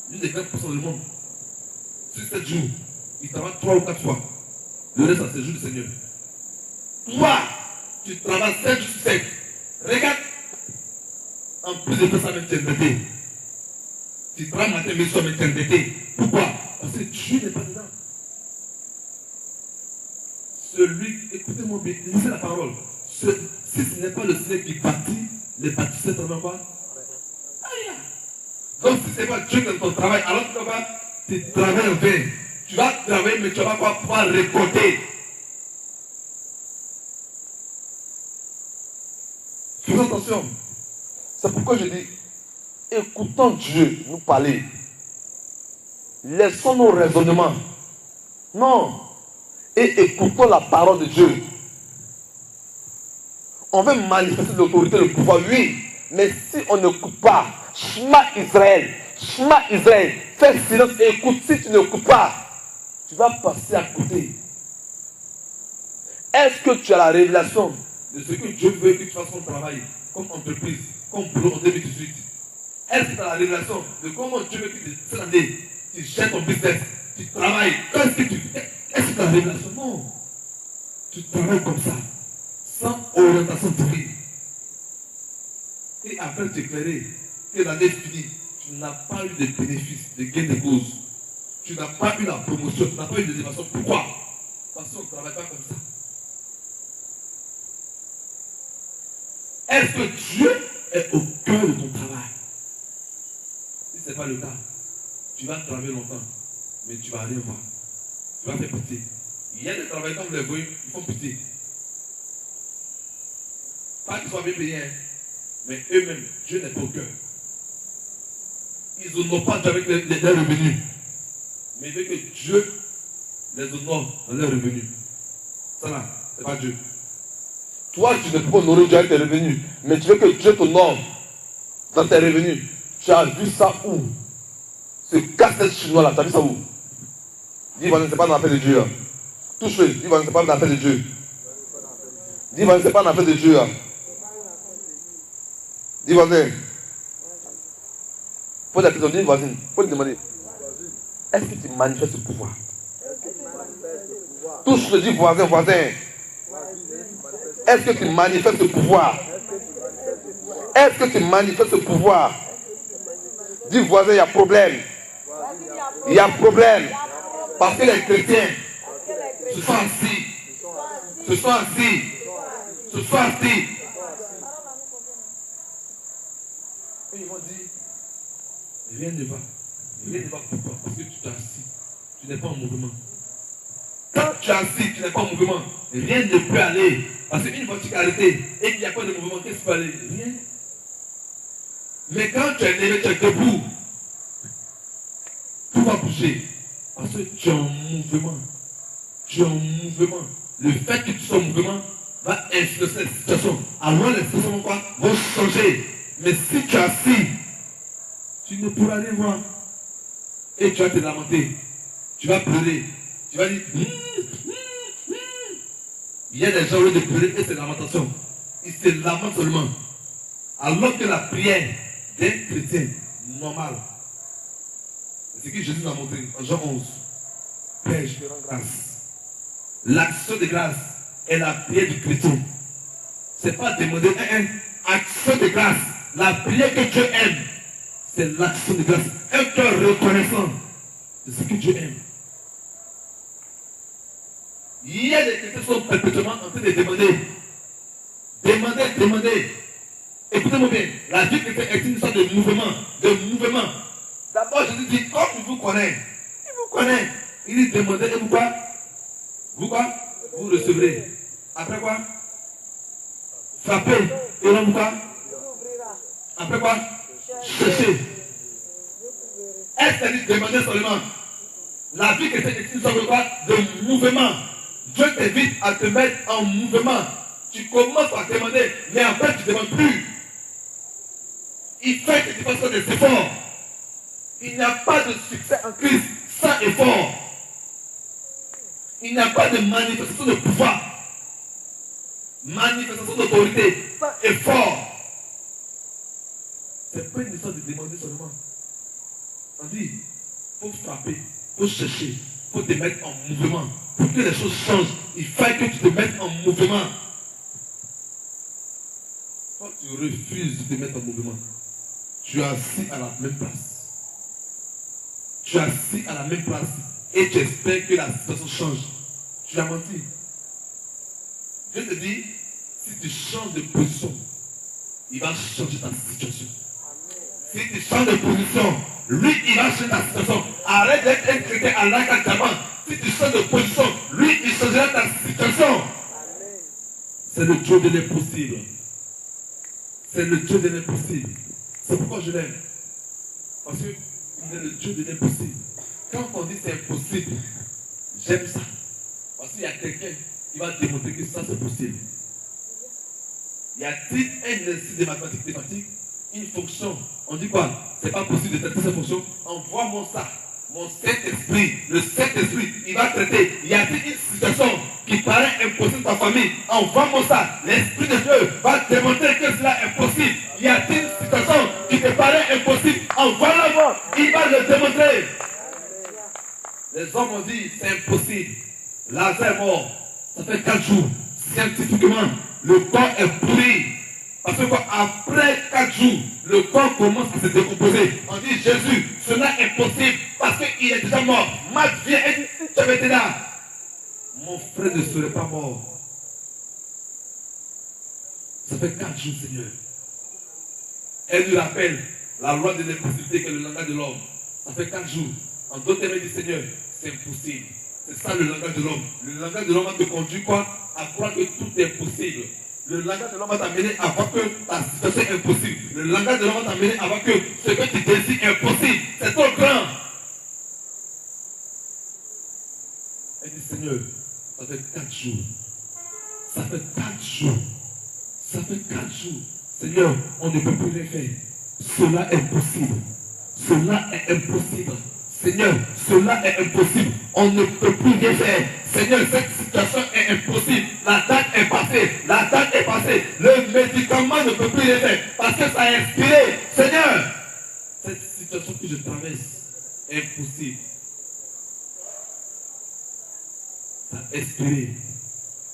A: l'une des grandes puissances du monde. Sur 7 jours, il travaille 3 ou 4 fois. Le reste, c'est le jour du Seigneur. Toi, tu travailles 7 jours sur 7. Regarde. En plus de ça, même tu es embêté. Tu travailles matin, mais soir, mais tu es embêté. Pourquoi? Parce que Dieu n'est pas dedans. Celui, écoutez-moi bien, lisez la parole. Si ce n'est pas le Seigneur qui bâtit, les bâtisseurs travaillent quoi? Aïe! Donc si ce n'est pas Dieu qui est dans ton travail, alors tu travailles en vain. Tu vas travailler, mais tu ne vas pas pouvoir récolter. Fais attention. C'est pourquoi je dis, écoutons Dieu nous parler. Laissons nos raisonnements. Non. Et écoutons la parole de Dieu. On veut manifester l'autorité, le pouvoir, oui. Mais si on n'écoute pas, Shema Israël, fais silence et écoute. Si tu n'écoutes pas, tu vas passer à côté. Est-ce que tu as la révélation de ce que Dieu veut que tu fasses ton travail, comme entreprise, comme boulot en 2018? Est-ce que tu as la révélation de comment Dieu veut que cette année, tu gères ton business, tu travailles? Qu'est-ce que tu fais? Est-ce que tu as la révélation? Non. Tu travailles comme ça, sans orientation divine. Et après t'éclairer que l'année est finie, tu n'as pas eu de bénéfices, de gain de cause. Tu n'as pas eu la promotion, tu n'as pas eu de l'élévation. Pourquoi? Parce qu'on ne travaille pas comme ça. Est-ce que Dieu est au cœur de ton travail? Si ce n'est pas le cas, tu vas travailler longtemps, mais tu ne vas rien voir. Tu vas faire pitié. Il y a des travailleurs, comme les voyous, ils font pitié. Pas qu'ils soient bien payés, hein, mais eux-mêmes, Dieu n'est pas au cœur. Ils n'honorent pas Dieu avec leurs revenus. Mais il veut que Dieu les honore dans leurs revenus. Ça là, c'est pas Dieu. Toi, tu ne peux pas honorer Dieu avec tes revenus, mais tu veux que Dieu t'honore dans tes revenus. Tu as vu ça où? Ce casse-tête chinois là, tu as vu ça où? Dis, ce n'est pas dans l'affaire de Dieu. Touche-le, dis, ce n'est pas dans l'affaire de Dieu. Dis, ce n'est pas dans l'affaire de Dieu. Dis, voisin. Pose la question, dis, voisine. Faut lui demander. Est-ce que tu manifestes ce pouvoir? Touche-le, dis, voisin. Est-ce que tu manifestes ce pouvoir? Est-ce que tu manifestes ce pouvoir? Dis, voisin, il y a problème. Il y a problème. Parce que les chrétiens se sont assis. Et ils m'ont dit, rien ne va. Pourquoi? Parce que tu t'es assis. Tu n'es pas en mouvement. Quand tu es assis, tu n'es pas en mouvement. Rien ne peut aller. Parce qu'une fois que tu es arrêté et qu'il n'y a pas de mouvement, qu'est-ce qui peut aller? Rien. Mais quand tu es levé, tu es debout, tout va bouger. Parce que tu es en mouvement. Le fait que tu sois en mouvement va influencer la situation. Alors les situations vont changer. Mais si tu es assis, tu ne pourras rien voir. Et tu vas te lamenter. Tu vas pleurer. Tu vas dire, Il y a des gens qui de pleurer et c'est lamentation. Ils se lamentent seulement. Alors que la prière d'un chrétien normal, c'est ce que Jésus nous a montré en Jean 11. Père, je te rends grâce. L'action de grâce est la prière du chrétien. Ce n'est pas demander action de grâce. La prière que Dieu aime, c'est l'action de grâce. Un cœur reconnaissant de ce que Dieu aime. Il y a des chrétiens qui sont perpétuellement en train de demander Demandez. Écoutez-moi bien, la vie chrétienne est une sorte de mouvement. D'abord, Jésus dit, comme il vous connaît, il dit demandez et vous quoi? Vous recevrez. Après quoi? Frappez et on quoi? Après quoi? Cherchez. Est-ce que dit demander seulement? La vie chrétienne est une sorte de quoi? De mouvement. Dieu t'invite à te mettre en mouvement. Tu commences par demander, mais après tu ne demandes plus. Il fait que tu fasses des efforts. Il n'y a pas de succès en Christ sans effort. Il n'y a pas de manifestation de pouvoir. Manifestation d'autorité sans effort. C'est pas une histoire de demander seulement. On dit, il faut frapper, il faut chercher, il faut te mettre en mouvement. Pour que les choses changent, il faut que tu te mettes en mouvement. Quand tu refuses de te mettre en mouvement, tu es assis à la même place. Et tu espères que la situation change. Tu as menti. Je te dis, si tu changes de position, il va changer ta situation. Si tu changes de position, lui, il va changer ta situation. Arrête d'être un chrétien à l'accaparement. Si tu changes de position, lui, il changera ta situation. C'est le Dieu de l'impossible. C'est pourquoi je l'aime. Parce qu'il est le Dieu de l'impossible. Quand on dit c'est impossible, j'aime ça. Parce qu'il y a quelqu'un qui va démontrer que ça c'est possible. Y a-t-il un exercice de mathématiques, une fonction? On dit quoi? C'est pas possible de traiter cette fonction. Envoie-moi ça. Mon Saint-Esprit, le Saint-Esprit, il va traiter. Y a-t-il une situation qui paraît impossible dans ta famille? Envoie-moi ça. L'Esprit de Dieu va démontrer que cela est possible. Y a-t-il une situation qui te paraît impossible? Envoie-la-moi. Il va le démontrer. Les hommes ont dit c'est impossible. Lazare est mort. Ça fait 4 jours. Scientifiquement, le corps est pourri. Parce que après 4 jours, le corps commence à se décomposer. On dit Jésus, cela est possible parce qu'il est déjà mort. Marc vient et dit si tu avais été là, mon frère ne serait pas mort. Ça fait 4 jours, Seigneur. Elle lui rappelle la loi de l'impossibilité que le langage de l'homme. Ça fait 4 jours. En d'autres termes, elle dit Seigneur, c'est impossible. C'est ça le langage de l'homme. Le langage de l'homme va te conduire quoi? À croire que tout est possible. Le langage de l'homme va t'amener à voir que ta situation est impossible. Le langage de l'homme va t'amener à voir que ce que tu désires est impossible. C'est trop grand. Elle dit Seigneur, ça fait 4 jours. Ça fait 4 jours. Seigneur, on ne peut plus rien faire. Cela est impossible. Seigneur, cela est impossible. On ne peut plus rien faire. Seigneur, cette situation est impossible. La date est passée. Le médicament ne peut plus rien faire parce que ça a expiré. Seigneur, cette situation que je traverse est impossible. Ça a expiré.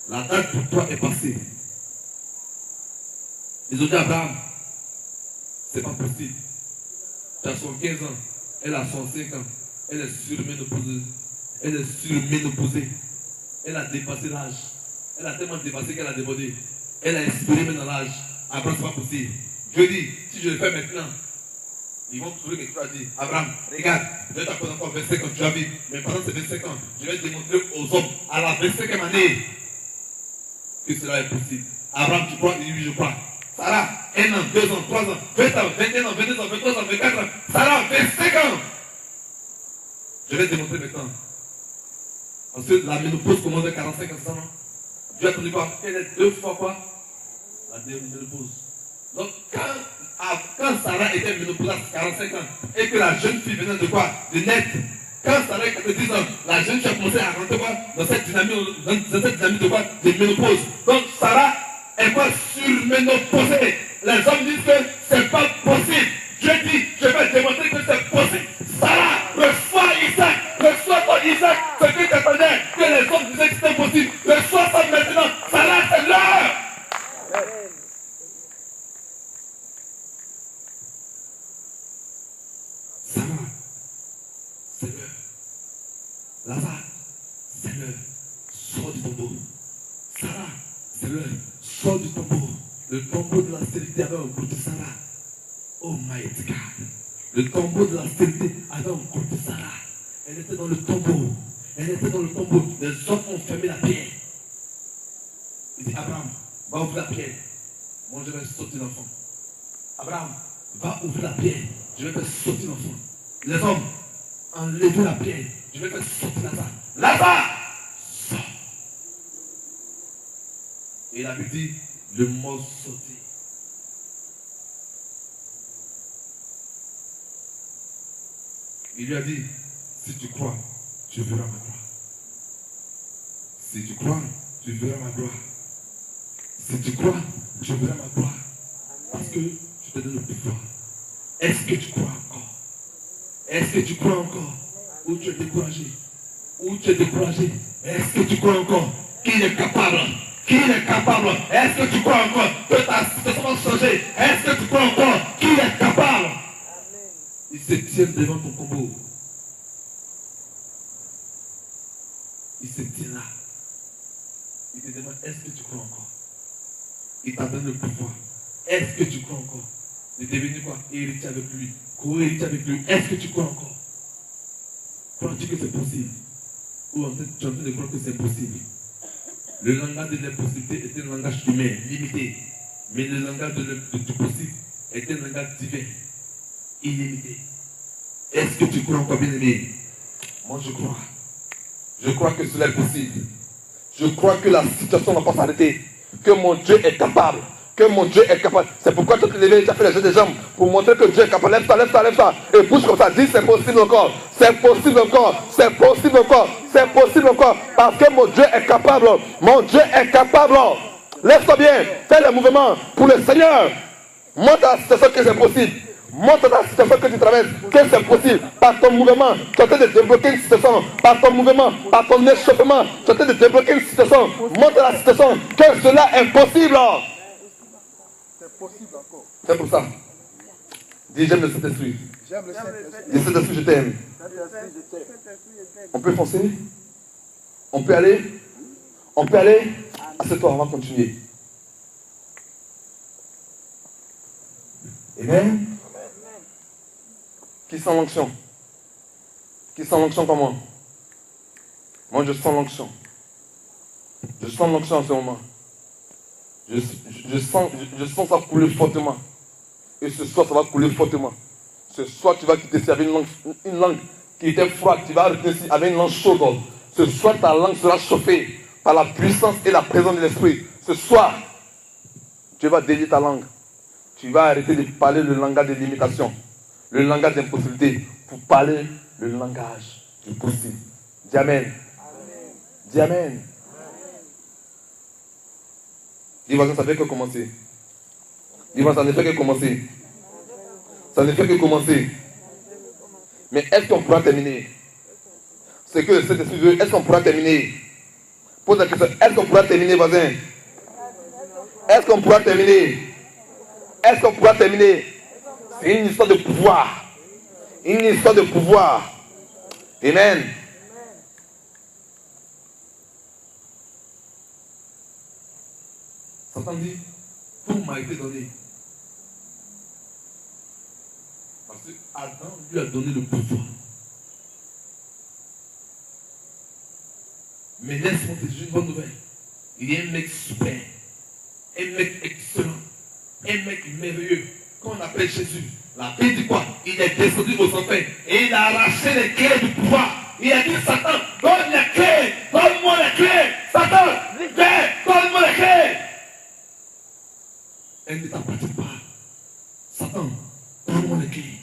A: La date pour toi est passée. Ils ont dit à Abraham, c'est pas possible. Tu as 75 ans. Elle a 105 ans. Elle est surménopausée. Elle a dépassé l'âge. Elle a tellement dépassé qu'elle a débordé. Elle a expiré même dans l'âge. Abraham, c'est pas possible. Dieu dit, si je le fais maintenant, ils vont trouver que tu as dit. Abraham, regarde, je vais t'apprendre encore 25 ans, tu as vu. Mais pendant ces 25 ans, je vais démontrer aux hommes, à la 25e année, que cela est possible. Abraham, tu crois? Il dit oui, je crois. Sarah, 1 an, 2 ans, 3 ans, 20 ans, 21 ans, 22 ans, 23 ans, 24 ans. Sarah, 25 ans. Je vais démontrer maintenant. Parce que la ménopause commence à 45 ans, c'est ça, non? Dieu a entendu quoi? Elle est 2 fois quoi? La ménopause. Donc, quand Sarah était ménopause à 45 ans, et que la jeune fille venait de quoi? De naître. Quand Sarah était 10 ans, la jeune fille a commencé à rentrer quoi? Dans cette dynamique de quoi? De ménopause. Donc, Sarah est pas surménopausée. Les hommes disent que c'est pas possible. Dieu dit, je vais démontrer que c'est possible. Sarah, reçois Isaac. Reçois ton Isaac. Ce que tu attendais, que les hommes disaient que c'était possible. Reçois ça maintenant. Sarah, c'est l'heure. Sarah, c'est l'heure. Lazare, c'est l'heure. Sors du tombeau. Sarah, c'est l'heure. Sors du tombeau. Le tombeau de la stérilité avait un groupe de Sarah. Oh mighty God. Le tombeau de la stérilité avait un groupe de Sarah. Elle était dans le tombeau. Elle était dans le tombeau. Les hommes ont fermé la pierre. Il dit, Abraham, va ouvrir la pierre. Moi, je vais sortir l'enfant. Abraham, va ouvrir la pierre. Je vais faire sortir l'enfant. Les hommes, enlevez la pierre. Je vais faire sortir Lazare. Lazare, sort. Et il avait dit, le mort sortit. Il lui a dit, si tu crois, tu verras ma gloire. Si tu crois, tu verras ma gloire. Si tu crois, tu verras ma gloire. Parce que je te donne le pouvoir. Est-ce que tu crois encore? Est-ce que tu crois encore? Ou tu es découragé? Ou tu es découragé? Est-ce que tu crois encore qu'il est capable? Qu'il est capable? Est-ce que tu crois encore que ta situation va changer? Est-ce que tu crois encore qu'il est capable? Il se tient devant ton tombeau. Il se tient là. Il te demande, est-ce que tu crois encore? Il t'a donné le pouvoir. Est-ce que tu crois encore? De devenir quoi? Héritier avec lui. Co-héritier avec lui. Est-ce que tu crois encore? Crois-tu que c'est possible? Ou tu es en train de croire que c'est impossible? Le langage de l'impossibilité est un langage humain, limité. Mais le langage du possible est un langage divin, illimité. Est-ce que tu crois encore, bien-aimé? Moi, je crois. Je crois que cela est possible. Je crois que la situation ne va pas s'arrêter. Que mon Dieu est capable. Que mon Dieu est capable. C'est pourquoi tu te levé, tu as fait les jeux des jambes pour montrer que Dieu est capable. Lève-toi, lève-toi, lève-toi. Et bouge comme ça. Dis c'est possible encore. C'est possible encore. C'est possible encore. C'est possible encore. Parce que mon Dieu est capable. Mon Dieu est capable. Lève-toi bien. Fais le mouvement pour le Seigneur. Montre à la situation que c'est possible. Montre à la situation que tu traverses que c'est possible. Par ton mouvement, tu es en train de débloquer une situation. Par ton mouvement, par ton échauffement, tu es en train de débloquer une situation. Montre à la situation que cela est possible.
B: Possible encore.
A: C'est pour ça. Dis j'aime le Saint-Esprit.
B: J'aime le Saint-Esprit.
A: Dis Saint-Esprit, je t'aime. On peut foncer? On peut aller? On peut aller? Assieds-toi, on va continuer. Amen. Qui sent l'onction? Qui sent l'onction comme moi? Moi, je sens l'onction. Je sens l'onction en ce moment. Je sens ça couler fortement. Et ce soir, ça va couler fortement. Ce soir, tu vas quitter ici avec une langue qui était froide. Tu vas arrêter ici avec une langue chaude. Ce soir, ta langue sera chauffée par la puissance et la présence de l'Esprit. Ce soir, tu vas délier ta langue. Tu vas arrêter de parler le langage de l'imitation, le langage d'impossibilité, pour parler le langage du possible. Dis Amen. Dis Amen. Dis voisin, ça ne fait que commencer. Dis voisin, ça ne fait que commencer. Ça ne fait que commencer. Mais est-ce qu'on pourra terminer? C'est que cet esprit veut, est-ce qu'on pourra terminer? Pose la question, est-ce qu'on pourra terminer, voisin? Est-ce qu'on pourra terminer? Est-ce qu'on pourra terminer? C'est une histoire de pouvoir. Une histoire de pouvoir. Amen. Satan dit, tout m'a été donné. Parce que Adam lui a donné le pouvoir. Mais laisse-moi te dire une bonne nouvelle. Il y a un mec super, un mec excellent, un mec merveilleux, qu'on appelle Jésus. La Bible dit quoi? Il est descendu aux enfers et il a arraché les clés du pouvoir. Il a dit, Satan, donne les clés, donne-moi les clés. Satan, viens, donne-moi les clés. Elle ne t'appartient pas. Satan, donne-moi les clés.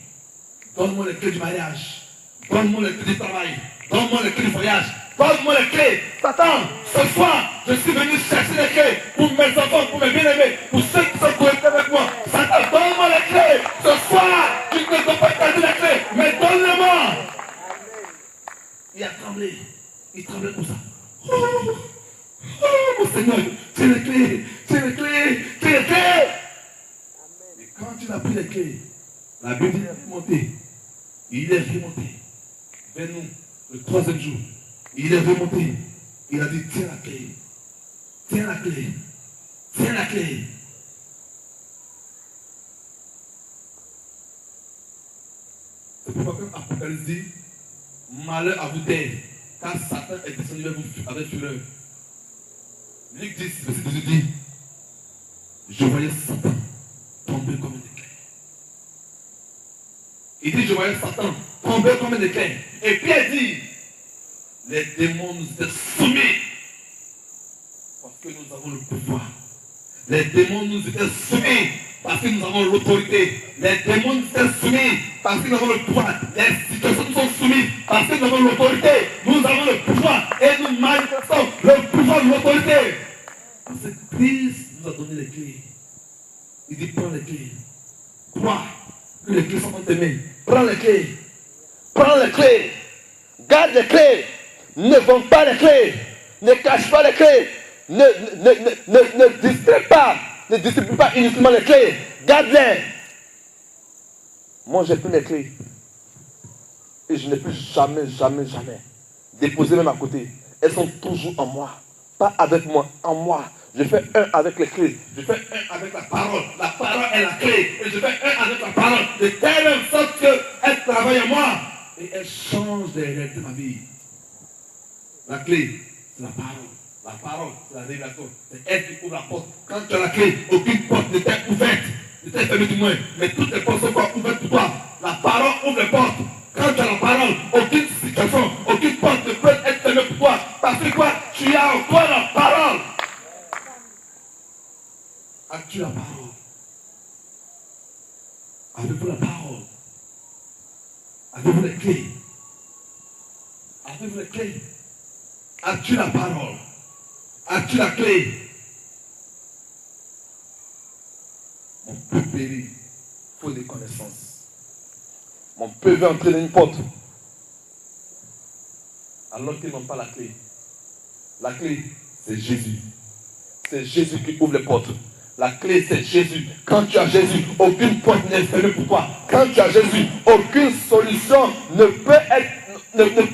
A: Donne-moi les clés du mariage. Donne-moi les clés du travail. Donne-moi les clés du voyage. Donne-moi les clés. Satan, ce soir, je suis venu chercher les clés pour mes enfants, pour mes bien-aimés, pour ceux qui sont connectés avec moi. Satan, donne-moi les clés. Ce soir, tu ne dois pas garder les clés, mais donne-les-moi. Il a tremblé. Il tremblait comme ça. Oh, mon Seigneur, c'est les clés, c'est les clés, c'est les clés. Et quand il a pris les clés, la Bible est remontée. Il est remonté vers nous le troisième jour. Il est remonté. Il a dit, tiens la clé. Tiens la clé. Tiens la clé. C'est pourquoi quand Apocalypse dit, malheur à vous d'être, car Satan est descendu vers vous avec fureur. Luc 10, verset 18 dit, je voyais Satan tomber comme un éclair. Il dit, je voyais Satan tomber comme un éclair. Et Pierre dit, les démons nous étaient soumis. Parce que nous avons le pouvoir. Les démons nous étaient soumis. Parce que nous avons l'autorité. Les démons nous étaient soumis. Parce que nous avons le pouvoir. Les situations nous sont soumises. Parce que nous avons l'autorité. Nous avons le pouvoir. Et nous manifestons le pouvoir de l'autorité. Parce que Christ nous a donné les clés. Il dit, prends les clés. Crois que les clés sont dans tes mains. Prends les clés. Prends les clés. Garde les clés. Ne vends pas les clés. Ne cache pas les clés. Ne distrais pas. Ne distribue pas inutilement les clés. Garde-les. Moi, j'ai pris les clés. Et je n'ai plus jamais déposé même à côté. Elles sont toujours en moi. Pas avec moi, en moi. Je fais un avec les clés. Je fais un avec la parole. La parole est la clé. Et je fais un avec la parole. De telle sorte qu'elle travaille en moi. Et elle change les réalités de ma vie. La clé, c'est la parole. La parole, c'est la révélation. C'est elle qui ouvre la porte. Quand tu as la clé, aucune porte n'était ouverte. N'était fermée du moins. Mais toutes les portes sont encore ouvertes pour toi. La parole ouvre les portes. Quand tu as la parole, aucune situation, aucune porte ne peut être fermée pour toi. Parce que quoi? Tu as encore la parole. As-tu la parole? Avez-vous la parole? Avez-vous les clés? Avez-vous les clés? As-tu la parole? As-tu la clé? Mon peuple périt, faut des connaissances. Mon peuple veut entrer dans une porte, alors qu'ils n'ont pas la clé. La clé, c'est Jésus. C'est Jésus qui ouvre les portes. La clé, c'est Jésus. Quand tu as Jésus, aucune porte n'est fermée pour toi. Quand tu as Jésus, aucune solution ne peut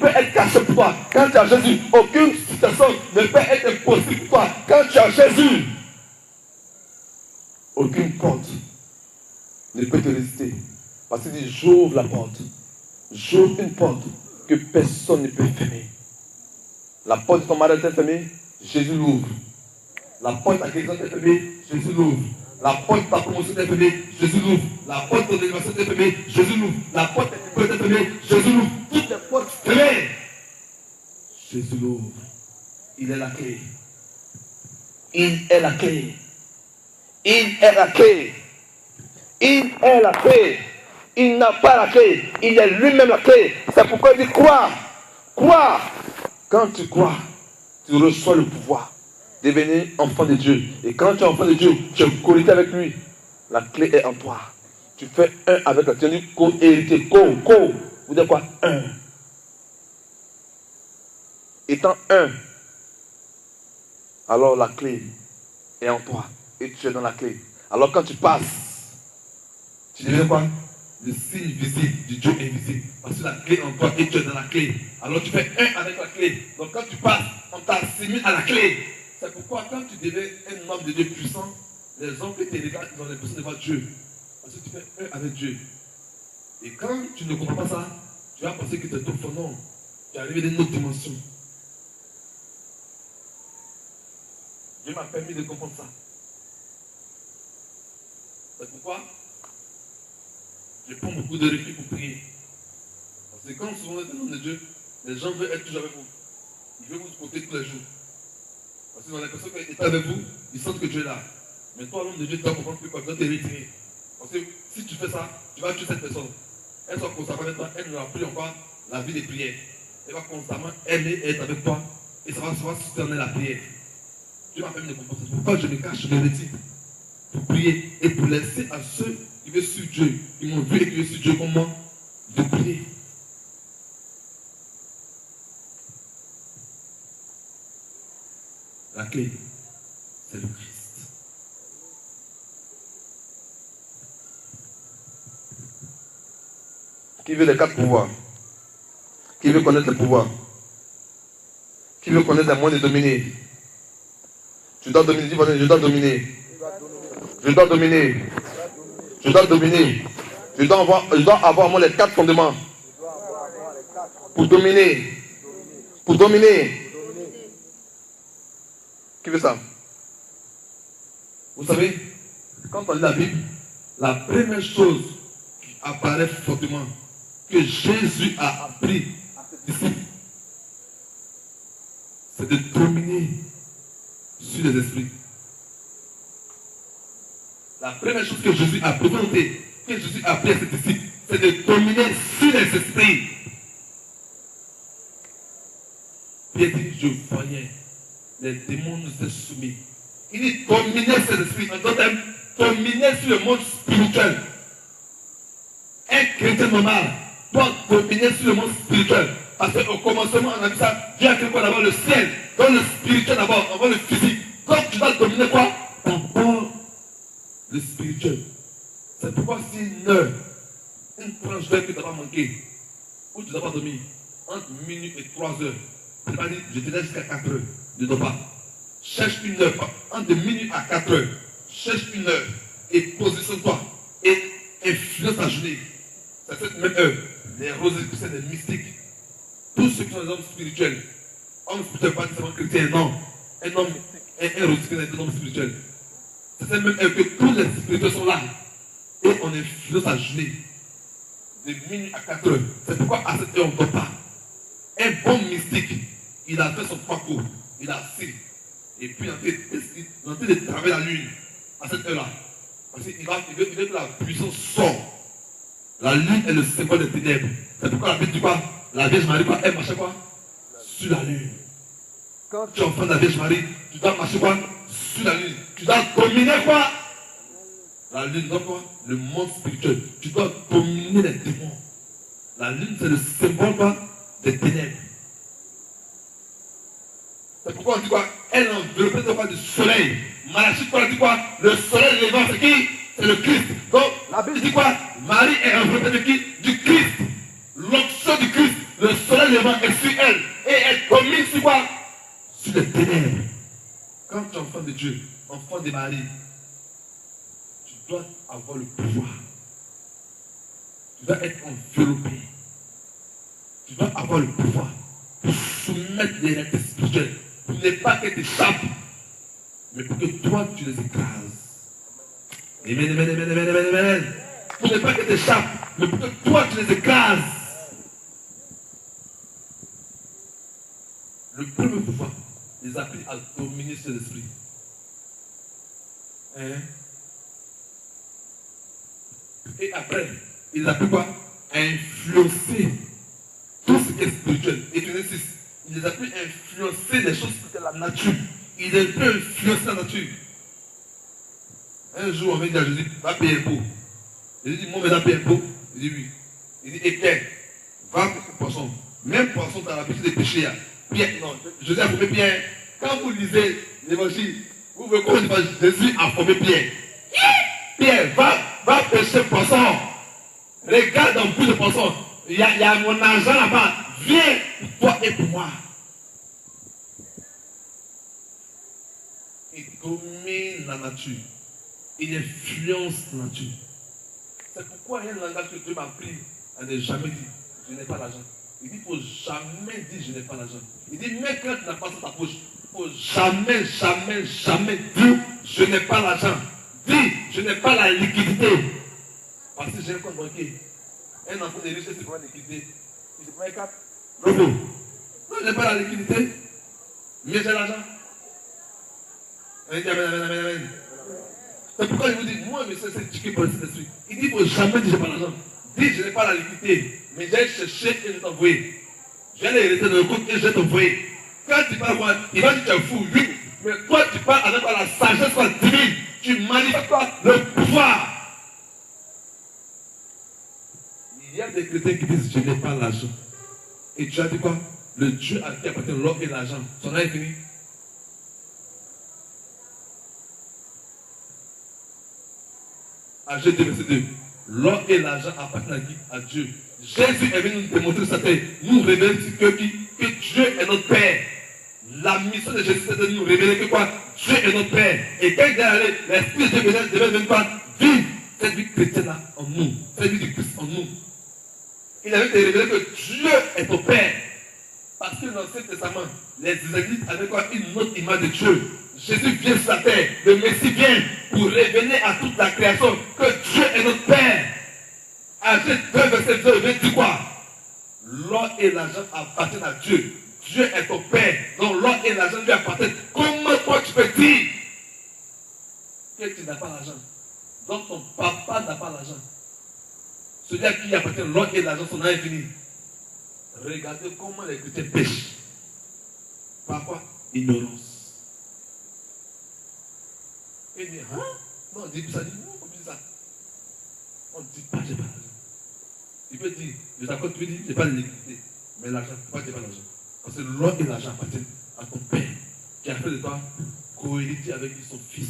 A: être cachée pour toi. Quand tu as Jésus, aucune situation ne peut être impossible pour toi. Quand tu as Jésus, aucune porte ne peut te résister. Parce qu'il dit, j'ouvre la porte. J'ouvre une porte que personne ne peut fermer. La porte de ton mariage est fermée, Jésus l'ouvre. La porte à quelqu'un est fermée, Jésus l'ouvre. La porte de ta promotion est fermée, Jésus l'ouvre. La porte de ton élévation est fermée, Jésus l'ouvre. La porte de ta est fermée, Jésus l'ouvre. Toutes les portes fermées, Jésus l'ouvre. Il est la clé. Il est la clé. Il est la clé. Il est la clé. Il n'a pas la clé. Il est lui-même la clé. C'est pourquoi il dit crois. Crois. Quand tu crois, tu reçois le pouvoir. Devenir enfant de Dieu. Et quand tu es enfant de Dieu, tu es connecté avec lui. La clé est en toi. Tu fais un avec la clé. Tu dis co-hérité. Vous dites quoi? Un. Étant un, alors la clé est en toi. Et tu es dans la clé. Alors quand tu passes, tu deviens quoi? Le signe visible du Dieu invisible. Parce que la clé est en toi et tu es dans la clé. Alors tu fais un avec la clé. Donc quand tu passes, on t'assimile à la clé. C'est pourquoi quand tu deviens un homme de Dieu puissant, les hommes qui te regardent, ils ont l'impression de voir Dieu. Parce que tu fais un avec Dieu. Et quand tu ne comprends pas ça, tu vas penser que tu es ton fondant. Tu es arrivé dans une autre dimension. Dieu m'a permis de comprendre ça. C'est pourquoi je prends beaucoup de recul pour prier. Parce que quand souvent vous êtes un homme de Dieu, les gens veulent être toujours avec vous. Ils veulent vous supporter tous les jours. Parce qu'ils ont l'impression qu'ils sont avec vous, ils sentent que Dieu est là. Mais toi, l'homme de Dieu, tu dois comprendre que tu dois te retirer. Parce que si tu fais ça, tu vas tuer cette personne. Elle sera constamment avec toi, elle n'aura plus encore la vie des prières. Elle va constamment aimer être avec toi et ça va soutenir la prière. Dieu m'a permis de comprendre. C'est pourquoi je me cache, je me retire. Pour prier et pour laisser à ceux qui veulent suivre Dieu, ils m'ont vu et qui veulent suivre Dieu comme moi, de prier. La clé, c'est le Christ. Qui veut les 4 pouvoirs? Qui veut connaître les pouvoirs? Qui veut connaître les moyens de dominer? Je dois dominer, dis je dois dominer. Je dois dominer. Je dois dominer. Je dois avoir au moins les 4 fondements. Pour dominer. Pour dominer. Qui veut ça? Vous savez, quand on lit la Bible, la première chose qui apparaît fortement que Jésus a appris à ses disciples, c'est de dominer sur les esprits. La première chose que Jésus a présenté, que Jésus a appris à ses disciples, c'est de dominer sur les esprits. Pierre dit, je voyais, les démons nous étaient soumis. Il dit dominer ces esprits, en d'autres termes, dominer sur le monde spirituel. Un chrétien normal doit dominer sur le monde spirituel. Parce qu'au commencement, on a vu ça, Dieu a créé quoi d'abord? Le ciel, dans le spirituel d'abord, avant le physique. Donc tu dois dominer quoi? D'abord le spirituel. C'est pourquoi si une tranche d'heure que tu n'as pas manqué, ou tu n'as pas dormi, entre minuit et 3 heures, tu n'as pas dit, je te laisse jusqu'à 4 heures, ne dors pas. Cherche une heure, entre minuit à 4 heures, cherche une heure et positionne-toi et influence ta journée. C'est cette même heure, les rosicruciens, les mystiques, tous ceux qui sont des hommes spirituels, hommes spirituels, pas seulement chrétiens, non, un homme mystique, un rosicrucien est un homme spirituel. C'est cette même heure que tous les spirituels sont là et on influence ta journée de minuit à 4 heures. C'est pourquoi à cette heure on ne dort pas. Un bon mystique, il a fait son parcours, il a assis. Et puis, il est en train de travailler la lune à cette heure-là. Parce qu'il veut que la puissance sorte. La lune est le symbole des ténèbres. C'est pourquoi la Bible dit quoi? La Vierge Marie, quoi? Elle marchait quoi? Sur la lune. Quand tu es enfant de la Vierge Marie, tu dois marcher quoi? Sur la lune. Tu dois dominer quoi? La lune, donc quoi? Le monde spirituel. Tu dois dominer les démons. La lune, c'est le symbole quoi? Des ténèbres. C'est pourquoi on dit quoi? Elle enveloppée de quoi? Du soleil. Malachie, quoi? On dit quoi? Le soleil levant, c'est qui? C'est le Christ. Donc, la Bible dit quoi? Marie est enveloppée de qui? Du Christ. L'onction du Christ. Le soleil levant est sur elle. Et elle domine sur quoi? Sur les ténèbres. Quand tu es enfant de Dieu, enfant de Marie, tu dois avoir le pouvoir. Tu dois être enveloppé. Tu dois avoir le pouvoir pour soumettre les réalités spirituelles. Pour ne pas qu'elles t'échappent, mais pour que toi tu les écrases. Amen, amen, amen, amen, amen, amen. Pour ne pas qu'elles t'échappent, mais pour que toi tu les écrases. Le premier pouvoir les a appris à dominer sur l'esprit. Et après, il a appris quoi? À influencer tout ce qui est spirituel. Et tu insistes. Il les a pu influencer les choses de la nature. Il les a pu influencer la nature. Un jour, on vient dire à Jésus, va payer un pot. Jésus dit, moi, je vais payer un pot. Il dit oui. Il dit, et Pierre, va pêcher poisson. Même poisson, tu as l'habitude de pêcher. Pierre, non, Jésus a formé Pierre. Quand vous lisez l'évangile, vous voyez comment Jésus a formé Pierre. Pierre, va pêcher poisson. Regarde dans le bout de poisson. Il y a mon argent là-bas. Viens pour toi et pour moi. Il domine la nature. Il influence la nature. C'est pourquoi il y a un langage que Dieu m'a appris à ne jamais dire je n'ai pas l'argent. Il dit il ne faut jamais dire je n'ai pas l'argent. Il dit même quand tu n'as pas dans ta poche, il ne faut jamais, jamais, jamais dire je n'ai pas l'argent. Dis je n'ai pas la liquidité. Parce que j'ai un compte banquier. Un enfant de riche, c'est pour la liquidité. Il se prend un 4. Non, je n'ai pas la liquidité. Mais j'ai l'argent. Amen, amen, amen, amen. C'est pourquoi je vous dis, moi, je sais c'est ticket pour cet esprit. Il dit, il ne faut jamais dire je n'ai pas l'argent. Dis, je n'ai pas la liquidité. Mais j'ai cherché et je t'ai envoyé. J'ai l'hérité de le compte et je t'ai envoyé. Quand tu parles, moi, il va dire tu es fou, oui. Mais toi, tu parles avec la sagesse divine. Tu manifestes le pouvoir. Il y a des chrétiens qui disent je n'ai pas l'argent. Et tu as dit quoi? Le Dieu à qui appartient l'or et l'argent. Son nom est fini. À Jésus verset 2. L'or et l'argent appartiennent à qui? À Dieu. Jésus est venu nous démontrer sa terre. Nous révéler que Dieu est notre Père. La mission de Jésus c'est de nous révéler que quoi? Dieu est notre Père. Et quand il est allé, l'Esprit de Dieu devait venir quoi? Vivre cette vie chrétienne-là en nous, cette vie du Christ en nous. Il avait été révélé que Dieu est ton Père. Parce que dans l'Ancien Testament, les Israélites avaient quoi? Une autre image de Dieu. Jésus vient sur la terre, le Messie vient pour révéler à toute la création que Dieu est notre Père. À Genèse 2, verset 2, il dit quoi? L'or et l'argent appartiennent à Dieu. Dieu est ton Père. Donc l'or et l'argent lui appartiennent. Comment toi tu peux dire que tu n'as pas l'argent? Donc ton papa n'a pas l'argent. Celui à qui appartient l'or et l'argent sont infinis. Regardez comment les chrétiens pêchent. Par quoi? Ignorance. Et il dit, hein? Non, on dit ça, non, on dit ça. On ne dit pas, j'ai pas l'argent. Il peut dire, je t'accorde, tu peux dire, j'ai pas l'électricité. Mais l'argent, pourquoi j'ai pas l'argent? Parce que l'or et l'argent appartiennent à ton Père, qui a fait de toi cohériter avec son Fils.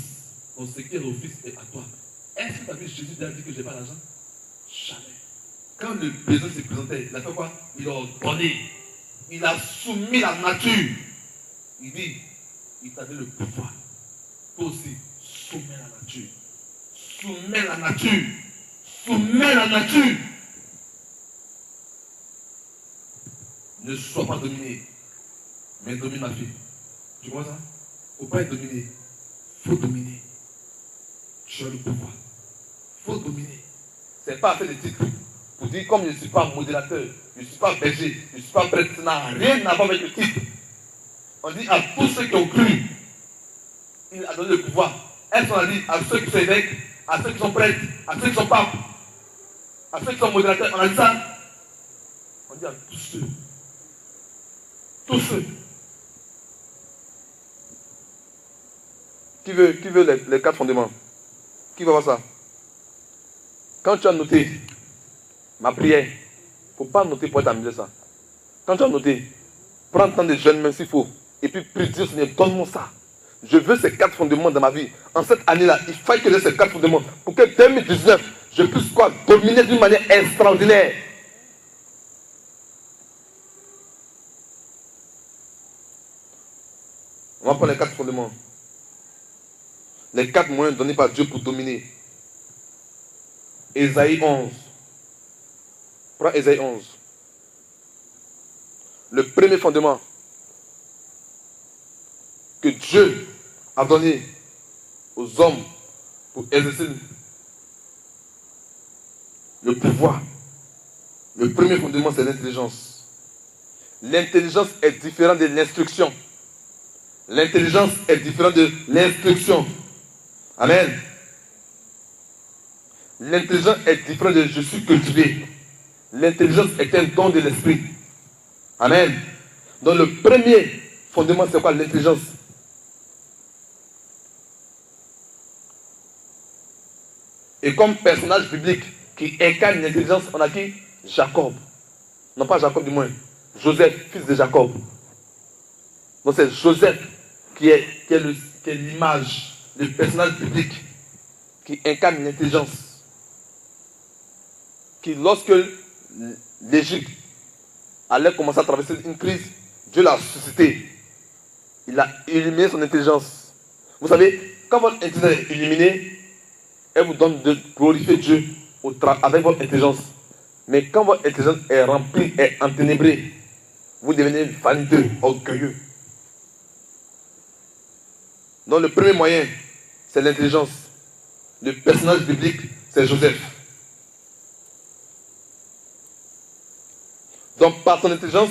A: Donc ce qui est au Fils est à toi. Est-ce que tu as vu Jésus a dit que j'ai pas l'argent? Jamais. Quand le besoin s'est présenté, il a fait quoi? Il a ordonné. Il a soumis la nature. Il dit, il t'a donné le pouvoir. Toi aussi, soumets la nature. Soumets la nature. Soumets la nature. Ne sois pas dominé, mais domine ma fille. Tu vois ça? Il ne faut pas être dominé. Il faut dominer. Tu as le pouvoir. Il faut dominer. Ce n'est pas faire des titres. Pour dire, comme je ne suis pas modérateur, je ne suis pas berger, je ne suis pas prêtre, ça n'a rien à voir avec le titre. On dit à tous ceux qui ont cru, il a donné le pouvoir. Est-ce qu'on a dit à ceux qui sont évêques, à ceux qui sont prêtres, à ceux qui sont papes, à ceux qui sont modérateurs, on a dit ça? On dit à tous ceux. Tous ceux. Qui veut les 4 fondements? Qui va voir ça? Quand tu as noté ma prière, il ne faut pas noter pour t'amuser ça. Quand tu as noté, prends le temps de jeûner même s'il faut. Et puis prie Dieu, Seigneur, donne-moi ça. Je veux ces 4 fondements dans ma vie. En cette année-là, il faut que j'ai ces 4 fondements. Pour que 2019, je puisse quoi? Dominer d'une manière extraordinaire. On va prendre les 4 fondements. Les 4 moyens donnés par Dieu pour dominer. Ésaïe 11. Prends Ésaïe 11. Le premier fondement que Dieu a donné aux hommes pour exercer le pouvoir. Le premier fondement, c'est l'intelligence. L'intelligence est différente de l'instruction. L'intelligence est différente de l'instruction. Amen. L'intelligence est différente de je suis cultivé. L'intelligence est un don de l'esprit. Amen. Donc le premier fondement, c'est quoi? L'intelligence. Et comme personnage biblique qui incarne l'intelligence, on a qui? Jacob. Non pas Jacob du moins. Joseph, fils de Jacob. Donc c'est Joseph qui est l'image, le personnage biblique qui incarne l'intelligence. Qui, lorsque l'Égypte allait commencer à traverser une crise, Dieu l'a suscité. Il a illuminé son intelligence. Vous savez, quand votre intelligence est illuminée, elle vous donne de glorifier Dieu avec votre intelligence. Mais quand votre intelligence est remplie, est enténébrée, vous devenez vaniteux, orgueilleux. Donc le premier moyen, c'est l'intelligence. Le personnage biblique, c'est Joseph. Donc par ton intelligence,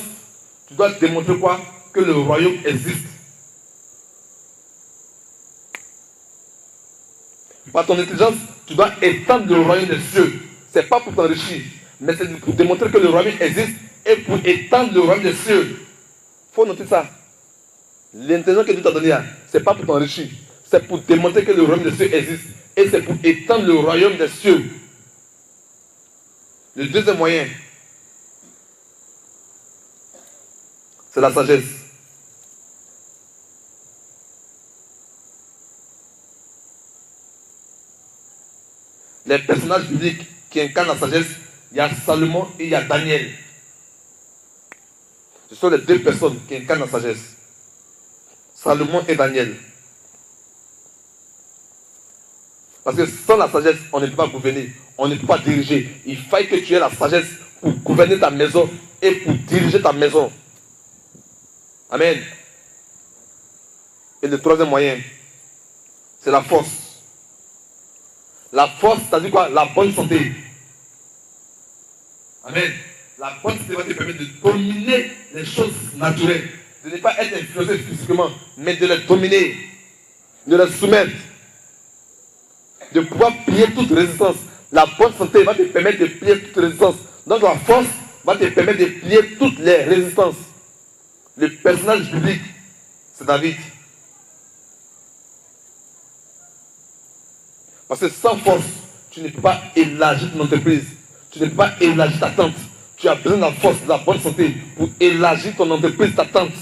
A: tu dois démontrer quoi? Que le royaume existe. Par ton intelligence, tu dois étendre le royaume des cieux. Ce n'est pas pour t'enrichir, mais c'est pour démontrer que le royaume existe et pour étendre le royaume des cieux. Il faut noter ça. L'intelligence que Dieu t'a donnée, ce n'est pas pour t'enrichir, c'est pour démontrer que le royaume des cieux existe et c'est pour étendre le royaume des cieux. Le deuxième moyen, c'est la sagesse. Les personnages bibliques qui incarnent la sagesse, il y a Salomon et il y a Daniel. Ce sont les deux personnes qui incarnent la sagesse. Salomon et Daniel. Parce que sans la sagesse, on ne peut pas gouverner, on ne peut pas diriger. Il faut que tu aies la sagesse pour gouverner ta maison et pour diriger ta maison. Amen. Et le troisième moyen, c'est la force. La force, c'est-à-dire quoi? La bonne santé. Amen. La bonne santé va te permettre de dominer les choses naturelles. De ne pas être influencé physiquement, mais de les dominer, de les soumettre, de pouvoir plier toute résistance. La bonne santé va te permettre de plier toute résistance. Donc la force va te permettre de plier toutes les résistances. Le personnage biblique, c'est David. Parce que sans force, tu ne peux pas élargir ton entreprise. Tu ne peux pas élargir ta tente. Tu as besoin de la force, de la bonne santé pour élargir ton entreprise, ta tente.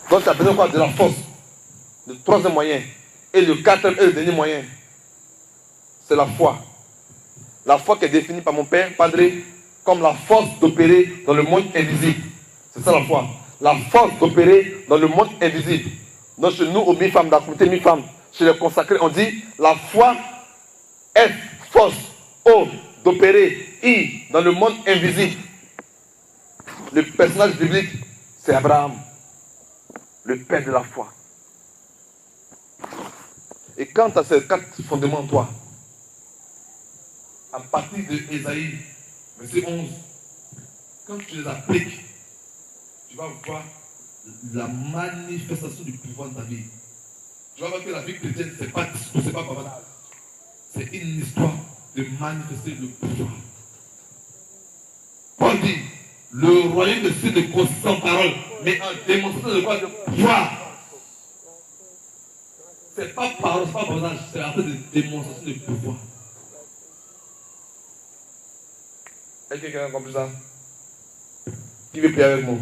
A: Donc tu as besoin de quoi? De la force. Le troisième moyen. Et le quatrième et le dernier moyen, c'est la foi. La foi qui est définie par mon père, Padre, comme la force d'opérer dans le monde invisible. C'est ça la foi. La force d'opérer dans le monde invisible. Donc chez nous, aux mi-femmes, dans la communauté mi-femmes, chez les consacrés, on dit la foi est force, O, d'opérer, I, dans le monde invisible. Le personnage biblique, c'est Abraham, le père de la foi. Et quand tu as ces 4 fondements en toi, à partir de Ésaïe, verset 11, quand tu les appliques, tu vas voir la manifestation du pouvoir de ta vie. Tu vas voir que la vie chrétienne, ce n'est pas discours, ce n'est pas bavardage. C'est une histoire de manifester le pouvoir. Paul dit, le royaume de Dieu ne consiste en parole, mais en démonstration de quoi? De pouvoir. Ce n'est pas parole, ce n'est pas bavardage, c'est en fait de démonstration de pouvoir. Est-ce que quelqu'un a compris ça? Qui veut prier avec moi?